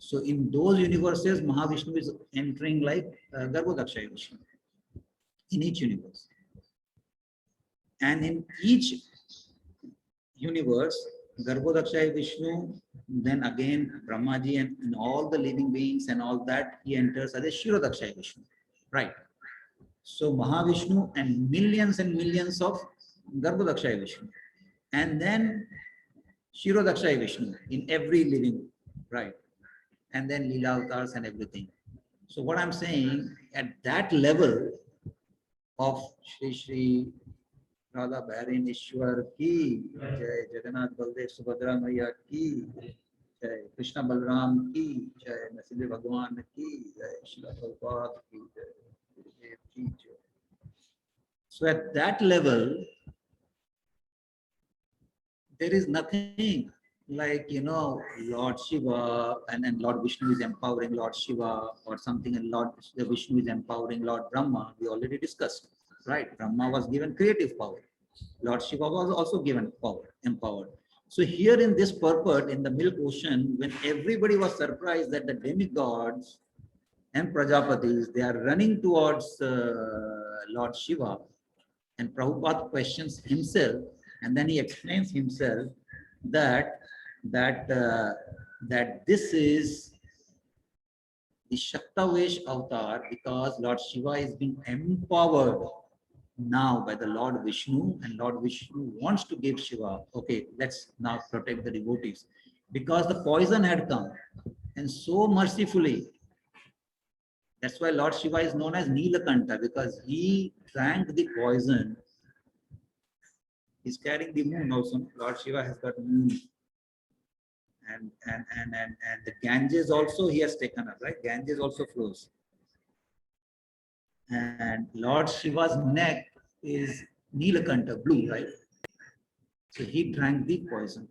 Speaker 2: So in those universes, Mahavishnu is entering like Garbhodakshaya Vishnu in each universe. And in each universe, Garbhodakshaya Vishnu, then again Brahmaji and all the living beings and all that, he enters as a Kshirodakshaya Vishnu, right? So Mahavishnu and millions of Garbhodakshaya Vishnu. And then Kshirodakshaya Vishnu in every living, right? And then Leela avatars and everything. So what I'm saying, at that level of Shri Radha Bharin Ishwar ki, Jai Jagannath Baldev Subhadra Maya ki, Jai Krishna Balram ki, Jai Nrsimha Bhagwan ki, Jai Srila Prabhupada ki, Jai Gurudev ki, Jai. So at that level, there is nothing like, Lord Shiva and Lord Vishnu is empowering Lord Shiva or something, and Lord Vishnu is empowering Lord Brahma. We already discussed, right? Brahma was given creative power. Lord Shiva was also given power, empowered. So here in this purport, in the milk ocean, when everybody was surprised that the demigods and Prajapatis, they are running towards Lord Shiva, and Prabhupada questions himself, and then he explains himself that this is the Sakthiyavesa Avatar because Lord Shiva is being empowered now by the Lord Vishnu, and Lord Vishnu wants to give Shiva, okay, let's now protect the devotees, because the poison had come, and so mercifully, that's why Lord Shiva is known as Nilakanta, because he drank the poison. He's carrying the moon also. Lord Shiva has got moon. And the Ganges also he has taken up, right? Ganges also flows. And Lord Shiva's neck is Nilakanta, blue, right? So he drank the poison.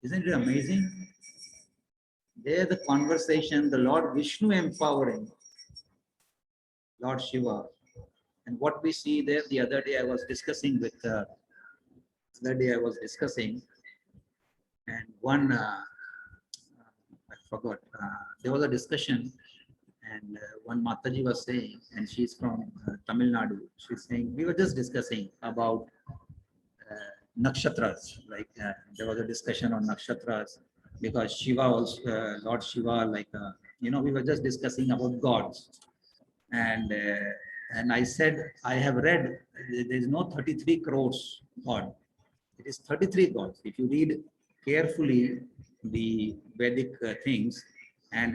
Speaker 2: Isn't it amazing? There the conversation, the Lord Vishnu empowering Lord Shiva. And what we see there, the other day I was discussing, and one, I forgot, there was a discussion, and one Mataji was saying, and she's from Tamil Nadu, she's saying, we were just discussing about nakshatras, like there was a discussion on nakshatras, because Shiva also, Lord Shiva, like, we were just discussing about gods. And I said, I have read, there is no 33 crores God. It is 33 gods. If you read carefully the Vedic things and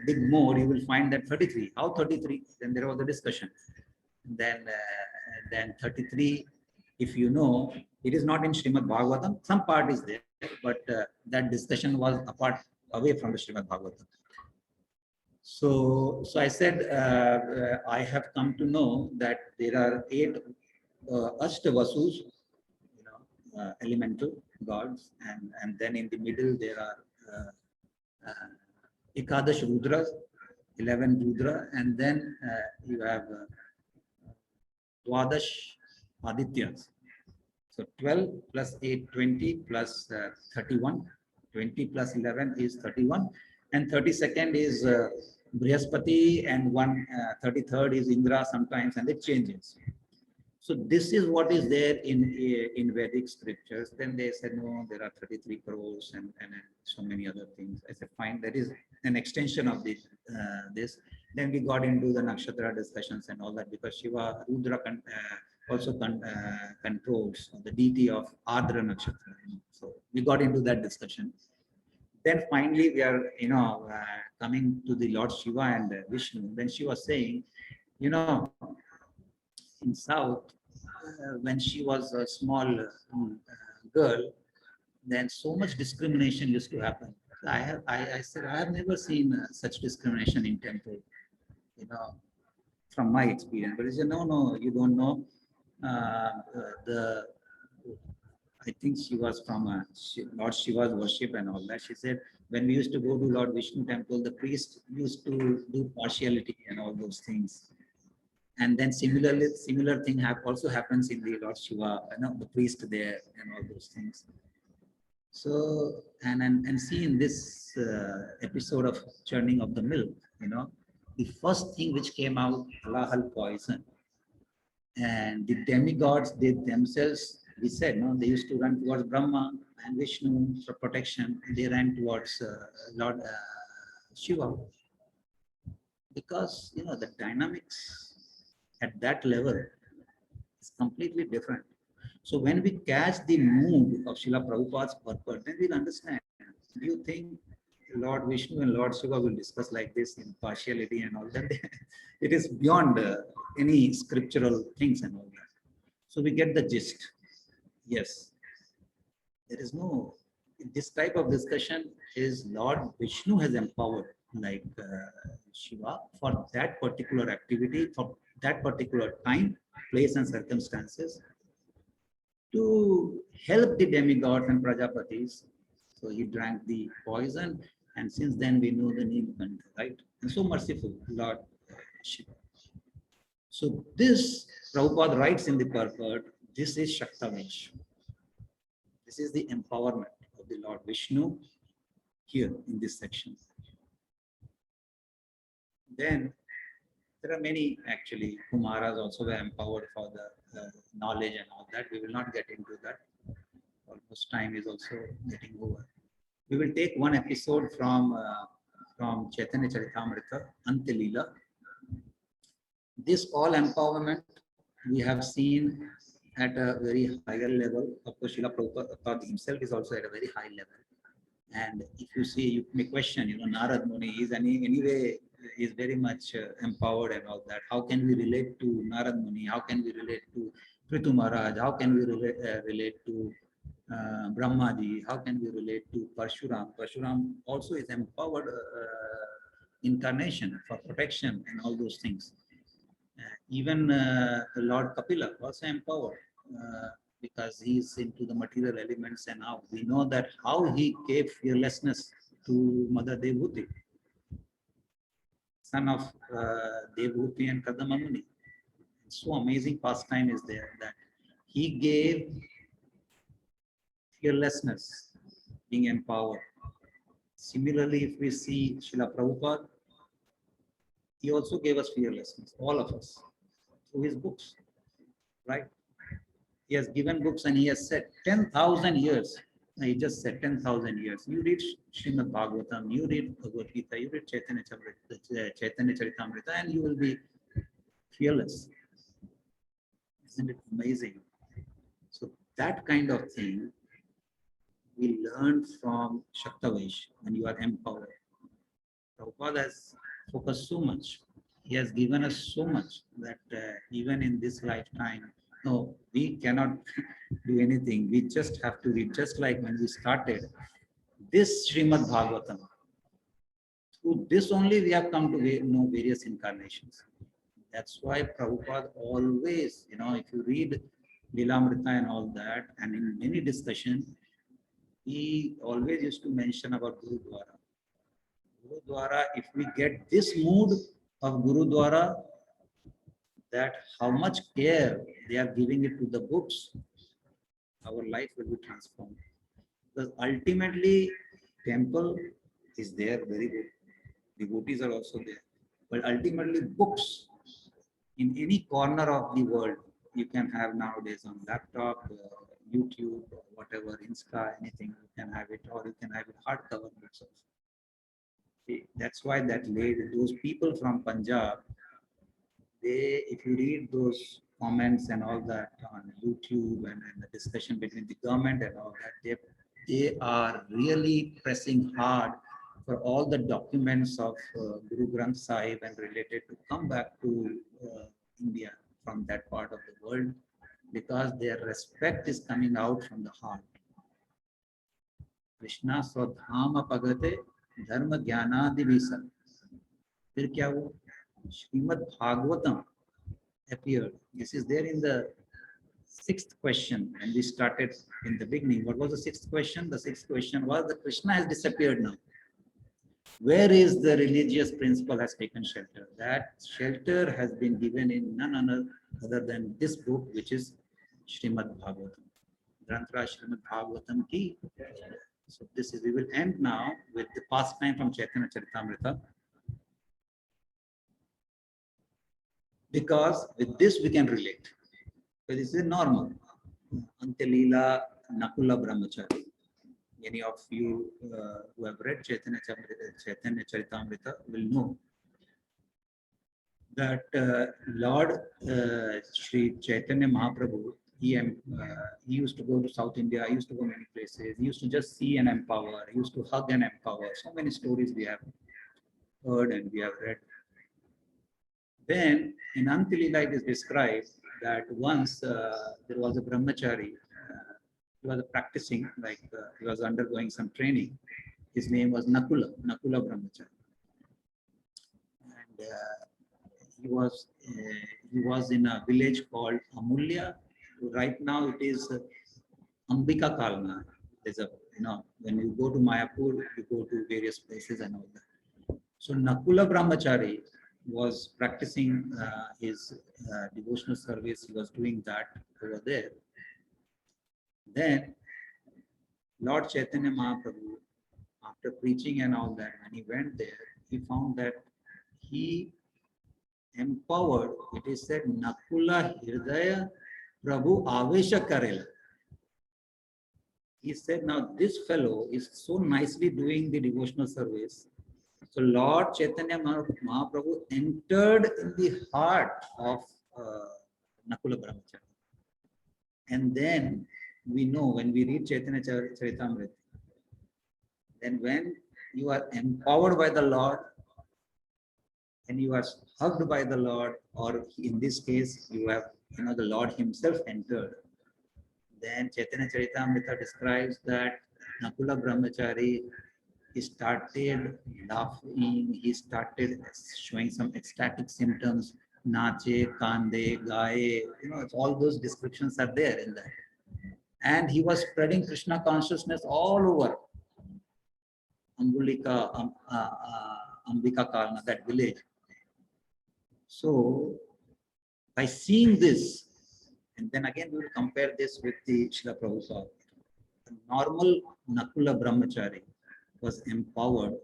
Speaker 2: dig more, you will find that 33. How 33? Then there was a discussion. Then 33, if you know, it is not in Srimad Bhagavatam. Some part is there, but that discussion was away from the Srimad Bhagavatam. So I said, I have come to know that there are 8 Ashtavasus, elemental gods, and then in the middle there are Ekadash Rudras, 11 Rudra, and then you have Dwadash Adityas. So 12 plus 8, 20 plus 31, 20 plus 11 is 31, and 32nd is Brihaspati, and 33rd is Indra sometimes, and it changes. So this is what is there in Vedic scriptures. Then they said, no, there are 33 crores and so many other things. I said, fine, that is an extension of this. Then we got into the nakshatra discussions and all that, because Shiva, Rudra also controls the deity of Ardra nakshatra. So we got into that discussion. Then finally we are, coming to the Lord Shiva and Vishnu. Then she was saying, in South, when she was a small girl, then so much discrimination used to happen. I said, I have never seen such discrimination in temple, from my experience. But he said, no, you don't know. The I think she was from Lord Shiva's worship and all that. She said, when we used to go to Lord Vishnu temple, the priest used to do partiality and all those things. And then similar thing also happens in the Lord Shiva, the priest there and all those things. So, and see in this episode of churning of the milk, the first thing which came out, halal poison. And the demigods, they themselves, we said, no, they used to run towards Brahma and Vishnu for protection. They ran towards Lord Shiva. Because, the dynamics at that level is completely different. So when we catch the mood of Srila Prabhupada's purport, then we'll understand. Do you think Lord Vishnu and Lord Shiva will discuss like this in partiality and all that? It is beyond any scriptural things and all that. So we get the gist. Yes, there is no, this type of discussion is Lord Vishnu has empowered like Shiva for that particular activity, for that particular time, place and circumstances, to help the demigods and Prajapatis. So he drank the poison, and since then we know the Nimal, right? And so merciful, Lord Shiva. So this, Prabhupada writes in the purport, this is Sakthiyavesa. This is the empowerment of the Lord Vishnu here in this section. Then there are many actually Kumaras also were empowered for the knowledge and all that. We will not get into that. Almost time is also getting over. We will take one episode from Chaitanya Charitamrita, Ante Leela. This all empowerment we have seen at a very higher level. Of course, Srila Prabhupada himself is also at a very high level. And if you see, you may question, Narad Muni is anyway is very much empowered and all that. How can we relate to Narad Muni? How can we relate to Prithu Maharaj? How can we relate to Brahmaji? How can we relate to Parshuram? Parshuram also is empowered incarnation for protection and all those things. Even Lord Kapila also empowered because he is into the material elements, and now we know that how he gave fearlessness to Mother Devhuti, son of Devhuti and Kadama Muni. So amazing pastime is there that he gave fearlessness, being empowered. Similarly, if we see Srila Prabhupada, he also gave us fearlessness, all of us, through his books, right? He has given books and he has said 10,000 years. He just said 10,000 years. You read Srimad Bhagavatam, you read Bhagavad Gita, you read Chaitanya Charitamrita, and you will be fearless. Isn't it amazing? So that kind of thing we learn from Sakthiyavesa when you are empowered. Prabhupada has focused so much. He has given us so much that even in this lifetime, no, we cannot do anything. We just have to read, just like when we started this Srimad Bhagavatam. Through this only we have come to know various incarnations. That's why Prabhupada always, if you read Lilamrita and all that, and in many discussions, he always used to mention about Gurudwara. Gurudwara, if we get this mood of Gurudwara, that how much care they are giving it to the books, our life will be transformed. Because ultimately, temple is there, very good. Devotees are also there. But ultimately, books in any corner of the world, you can have nowadays on laptop, YouTube, or whatever, Insta, anything, you can have it, or you can have it hardcover books also. See, that's why that lady, those people from Punjab, they, if you read those comments and all that on YouTube and the discussion between the government and all that, they are really pressing hard for all the documents of Guru Granth Sahib and related to come back to India from that part of the world, because their respect is coming out from the heart. Krishna Swadhama Pagate Dharma Jnanadi Visa. फिर क्या हुआ? Srimad Bhagavatam appeared. This is there in the 6th question, and we started in the beginning. What was the 6th question? The 6th question was that Krishna has disappeared now. Where is the religious principle has taken shelter? That shelter has been given in none other than this book, which is Srimad Bhagavatam. Granthra Srimad Bhagavatam ki. So this is, we will end now with the pastime from Chaitanya Charitamrita. Because with this we can relate. So this is normal. Antelila Nakula Brahmachari. Many of you who have read Chaitanya Charitamrita will know that Lord Sri Chaitanya Mahaprabhu, he used to go to South India, he used to go many places, he used to just see and empower, he used to hug and empower. So many stories we have heard and we have read. Then in Antilila it is described that once there was a brahmachari, he was practicing, like he was undergoing some training. His name was Nakula Brahmachari. And he was in a village called Amulya. Right now it is Ambika Kalna. There's a, when you go to Mayapur, you go to various places and all that. So Nakula Brahmachari was practicing his devotional service. He was doing that over there. Then Lord Chaitanya Mahaprabhu, after preaching and all that, when he went there, he found that he empowered, it is said, Nakula Hirdaya Prabhu Avesha Karela. He said, now this fellow is so nicely doing the devotional service. So Lord Chaitanya Mahaprabhu entered in the heart of Nakula Brahmachari. And then we know, when we read Chaitanya Charitamrita, then when you are empowered by the Lord and you are hugged by the Lord, or in this case, you have, the Lord himself entered, then Chaitanya Charitamrita describes that Nakula Brahmachari, he started laughing, he started showing some ecstatic symptoms, nache, kande, gaye, all those descriptions are there in that. And he was spreading Krishna consciousness all over Ambika Kalna, that village. So by seeing this, and then again we will compare this with the Srila Prabhupada. The normal Nakula Brahmachari was empowered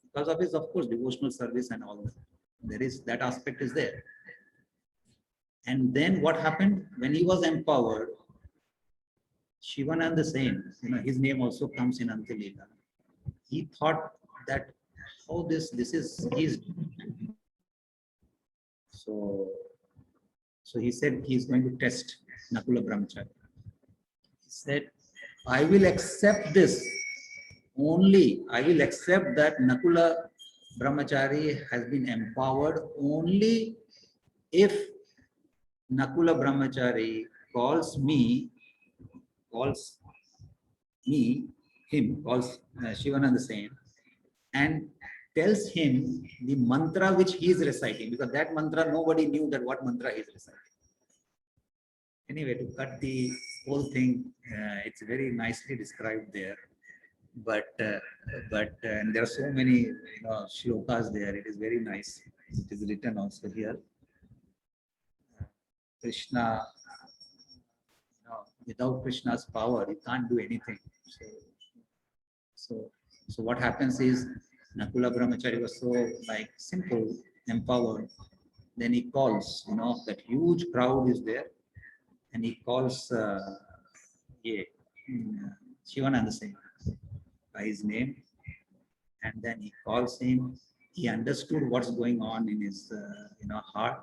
Speaker 2: because of his, of course, devotional service and all that. There is, that aspect is there. And then what happened when he was empowered? Shivananda Sen, his name also comes in Antilila. He thought that how this is his. So he said he is going to test Nakula Brahmachari. He said, I will accept this. Only I will accept that Nakula Brahmachari has been empowered only if Nakula Brahmachari calls Shivananda Sen and tells him the mantra which he is reciting, because that mantra, nobody knew that what mantra he is reciting. Anyway, to cut the whole thing, it's very nicely described there. But and there are so many shlokas there. It is very nice. It is written also here. Krishna, without Krishna's power, you can't do anything. So what happens is Nakula Brahmachari was so simple, empowered. Then he calls, that huge crowd is there. and he calls Shivananda Singh by his name, and then he calls him. He understood what's going on in his heart,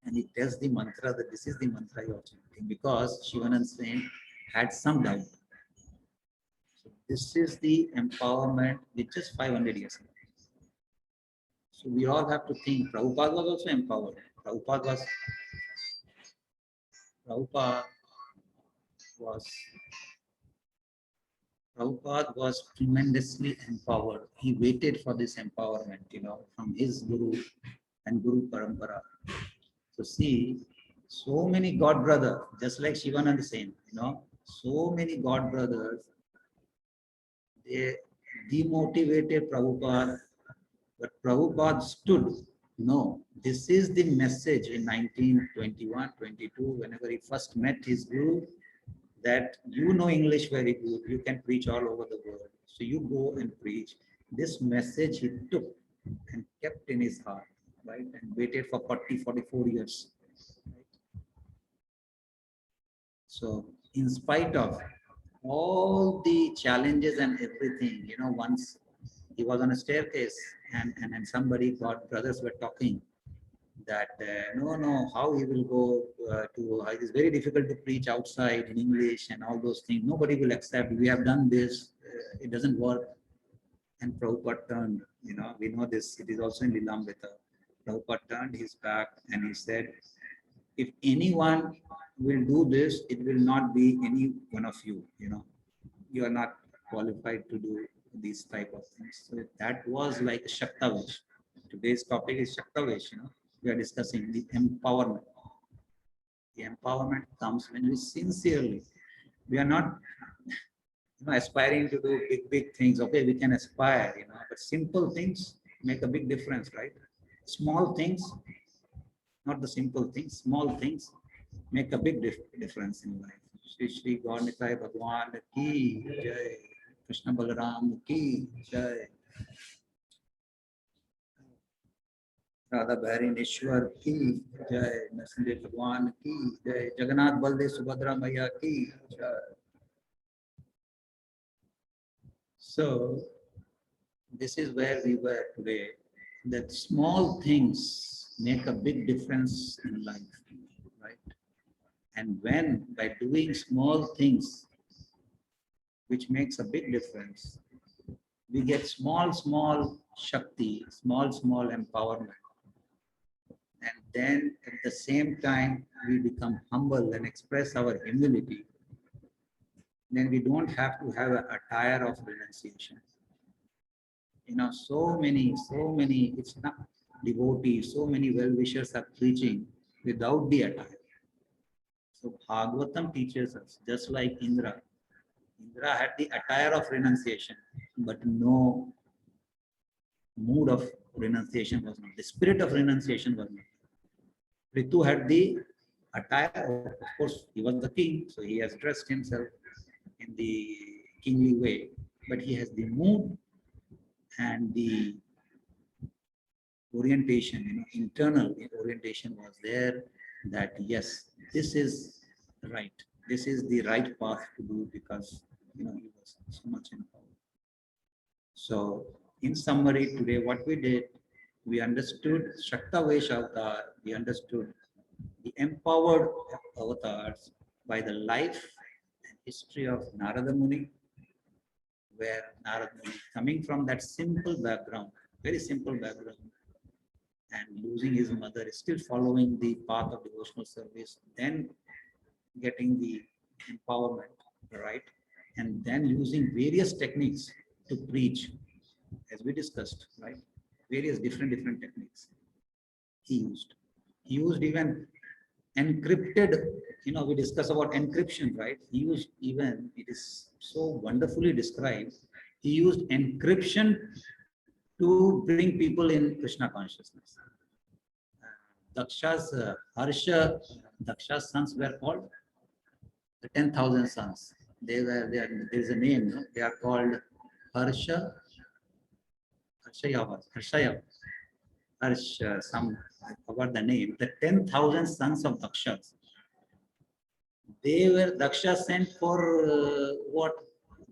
Speaker 2: and he tells the mantra that this is the mantra you are chanting, because Shivananda Singh had some doubt. So this is the empowerment with just 500 years ago. So we all have to think. Prabhupada was also empowered. Prabhupada was tremendously empowered. He waited for this empowerment, from his Guru and Guru Parampara. So see, so many God brothers, just like Shivananda Singh, so many God brothers, they demotivated Prabhupada, but Prabhupada stood. No, this is the message in 1921, 22, whenever he first met his Guru, that English very good, you can preach all over the world. So you go and preach. This message he took and kept in his heart, right? And waited for 40, 44 years. Right? So in spite of all the challenges and everything, once he was on a staircase and somebody, brothers were talking that no, how he will go it is very difficult to preach outside in English and all those things. Nobody will accept. We have done this. It doesn't work. And Prabhupada turned, we know this. It is also in Lilamrita. Prabhupada turned his back and he said, if anyone will do this, it will not be any one of you. You are not qualified to do these type of things. So that was like a Sakthiyavesa. Today's topic is Sakthiyavesa. We are discussing the empowerment. The empowerment comes when we sincerely, we are not aspiring to do big things. Okay, we can aspire, but simple things make a big difference, right? Small things, not the simple things, small things make a big difference in life. Shri Gaur Nitai Bhagwan ki jai, Krishna Balram ki jai, Radha भैरनेश्वर की जय, नरसिंह भगवान की जय, जगन्नाथ बलदेव सुभद्रा मैया की जय. So this is where we were today, that small things make a big difference in life, right? And when by doing small things which makes a big difference, we get small Shakti, small empowerment. And then at the same time, we become humble and express our humility. Then we don't have to have an attire of renunciation. So many, it's not devotees, so many well-wishers are preaching without the attire. So Bhagavatam teaches us, just like Indra. Indra had the attire of renunciation, but no mood of renunciation was not. The spirit of renunciation was not. Ritu had the attire, of course, he was the king, so he has dressed himself in the kingly way, but he has the mood and the orientation, internal orientation was there, that yes, this is right. This is the right path to do, because he was so much in power. So in summary, today what we did, we understood Sakthiyavesa Avataras, we understood the empowered avatars by the life and history of Narada Muni, where Narada Muni, coming from that simple background, very simple background, and losing his mother, is still following the path of devotional service, then getting the empowerment, right? And then using various techniques to preach, as we discussed, right? Various different techniques he used. He used even encrypted, we discuss about encryption, right? He used even, it is so wonderfully described, he used encryption to bring people in Krishna consciousness. Daksha's Daksha's sons were called the 10,000 sons. There is a name, they are called Harshayavas, I forgot the name, the 10,000 sons of Dakshas. They were Daksha sent for what?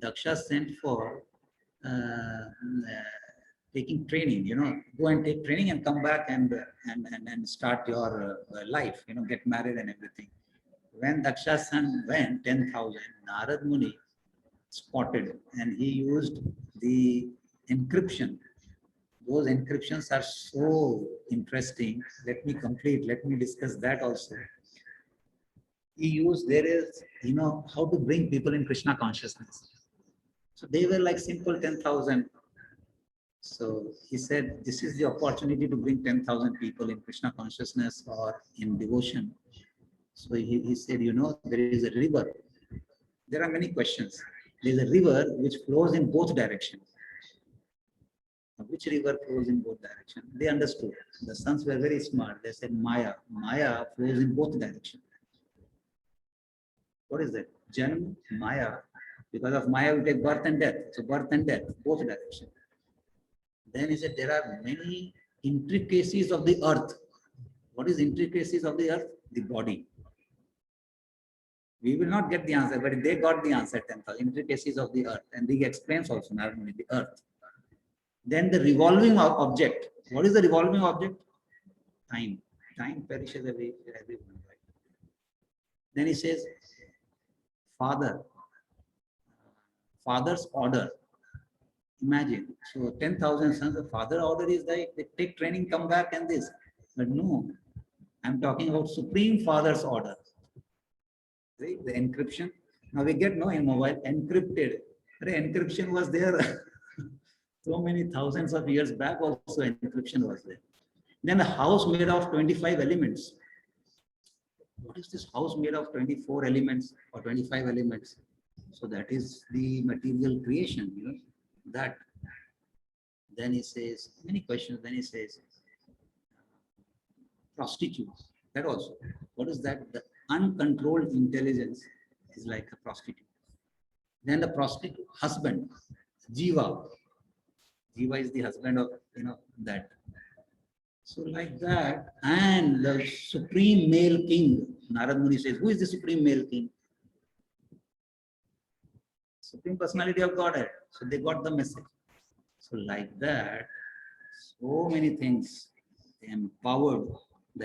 Speaker 2: Daksha sent for taking training. Go and take training and come back and start your life. Get married and everything. When Daksha's son went, 10,000, Narad Muni spotted and he used the encryption. Those encryptions are so interesting. Let me discuss that also. He used, there is, how to bring people in Krishna consciousness. So they were like simple 10,000. So he said, this is the opportunity to bring 10,000 people in Krishna consciousness or in devotion. So he said, there is a river. There are many questions. There is a river which flows in both directions. Which river flows in both directions? They understood. The sons were very smart. They said Maya. Maya flows in both directions. What is that? Janm, Maya. Because of Maya, we take birth and death. So birth and death, both directions. Then he said there are many intricacies of the earth. What is intricacies of the earth? The body. We will not get the answer, but they got the answer, 10,000 intricacies of the earth. And he explains also not only the earth. Then the revolving object. What is the revolving object? Time. Time perishes everyone. Right? Then he says, Father's order. Imagine. So 10,000 sons, the father order is like they take training, come back and this. But no, I'm talking about Supreme Father's order. See, the encryption. Now we get in mobile encrypted. The encryption was there so many thousands of years back also encryption was there. Then a house made of 25 elements. What is this house made of 24 elements or 25 elements? So that is the material creation, that. Then he says, many questions. Then he says, prostitutes. That also. What is that? The uncontrolled intelligence is like a prostitute. Then the prostitute husband, Jiva. Jiva is the husband of, that. So like that, and the supreme male king, Narad Muni says, who is the supreme male king? Supreme personality of Godhead. So they got the message. So like that, so many things, the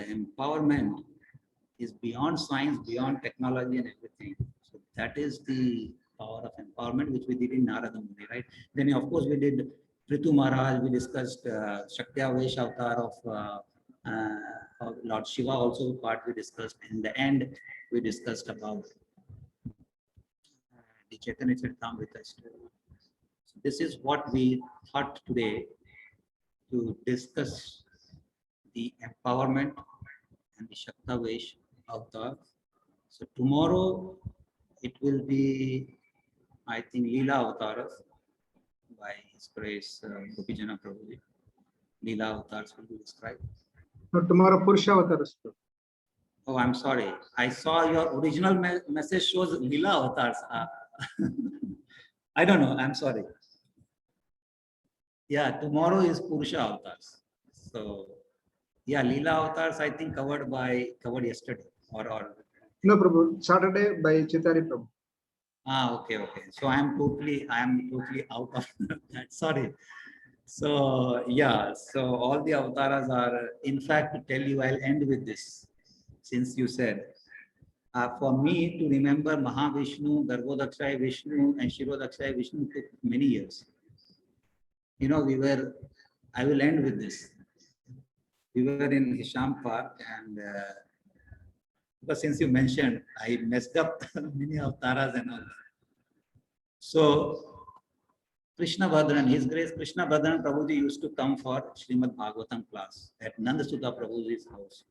Speaker 2: empowerment is beyond science, beyond technology and everything. So that is the power of empowerment, which we did in Narada Muni, right? Then of course we did Prithu Maharaj, we discussed Sakthiyavesa Avataras of Lord Shiva also part we discussed. In the end, we discussed about the Chaitanya Charitamrita story. So this is what we thought today to discuss the empowerment and the Sakthiyavesa Avataras. So tomorrow it will be, I think, Leela Avataras by His Grace Gopijana Prabhuji. Leela Avataras will be described.
Speaker 3: No, tomorrow Purusha Avataras.
Speaker 2: Oh, I'm sorry. I saw your original message shows Leela Avatars. I don't know. I'm sorry. Yeah, tomorrow is Purusha Avatars. So, yeah, Leela Avatars I think covered yesterday or.
Speaker 3: No, Prabhu. Saturday by Chitari Prabhu.
Speaker 2: Okay. So I am totally out of that. Sorry. So yeah, so all the avatars are, in fact, to tell you, I'll end with this, since you said, for me to remember Mahavishnu, Garbhodakshaya Vishnu and Shirodakshaya Vishnu took many years. I will end with this. We were in Hisham Park and because since you mentioned, I messed up many avatars and all. So Krishna Bhadran, His Grace Krishna Bhadran Prabhuji used to come for Srimad Bhagavatam class at Nandasuta Prabhuji's house.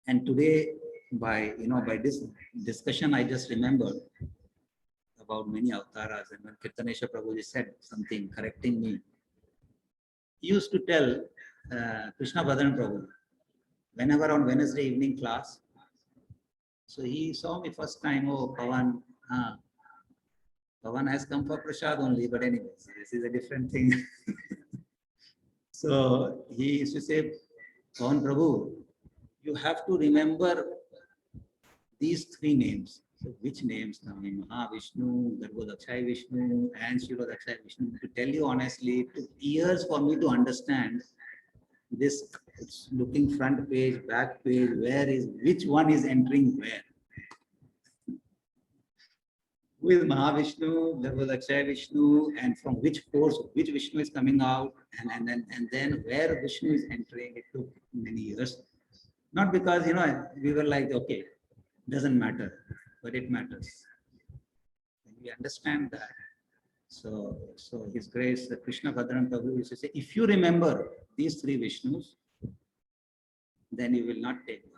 Speaker 2: And today, by this discussion, I just remembered about many avatars. And when Kirtanesha Prabhuji said something correcting me, he used to tell Krishna Bhadran Prabhuji, whenever on Wednesday evening class, so he saw me first time, oh, Pawan, Pawan has come for prasad only, but anyways, this is a different thing. So he used to say, Pawan Prabhu, you have to remember these three names. So which names? Mahavishnu, Garbhodakshaya Vishnu, and Shirodakshaya Vishnu. To tell you honestly, it took years for me to understand this. It's looking front page, back page, which one is entering where? Who is Mahavishnu, Garbhodakshaya Vishnu, and from which force, which Vishnu is coming out, and then where Vishnu is entering. It took many years. Not because, we were like, okay, doesn't matter, but it matters. When we understand that. So His Grace, Krishna Bhadran Prabhu used to say, if you remember these three Vishnus, then you will not take birth.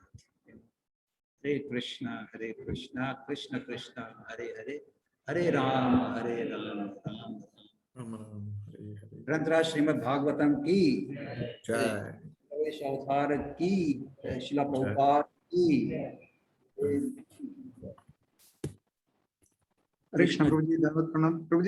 Speaker 2: Hare Krishna, Krishna Krishna, Hare Hare, Hare Ram, Ram Ram. ग्रंथराज Shrimad Bhagavatam की
Speaker 4: Jai.
Speaker 1: Sakthiyavesa Avataras की, Srila Prabhupada की.
Speaker 3: Krishna Prabhuji, Dhanavad Pranam. Prabhuji,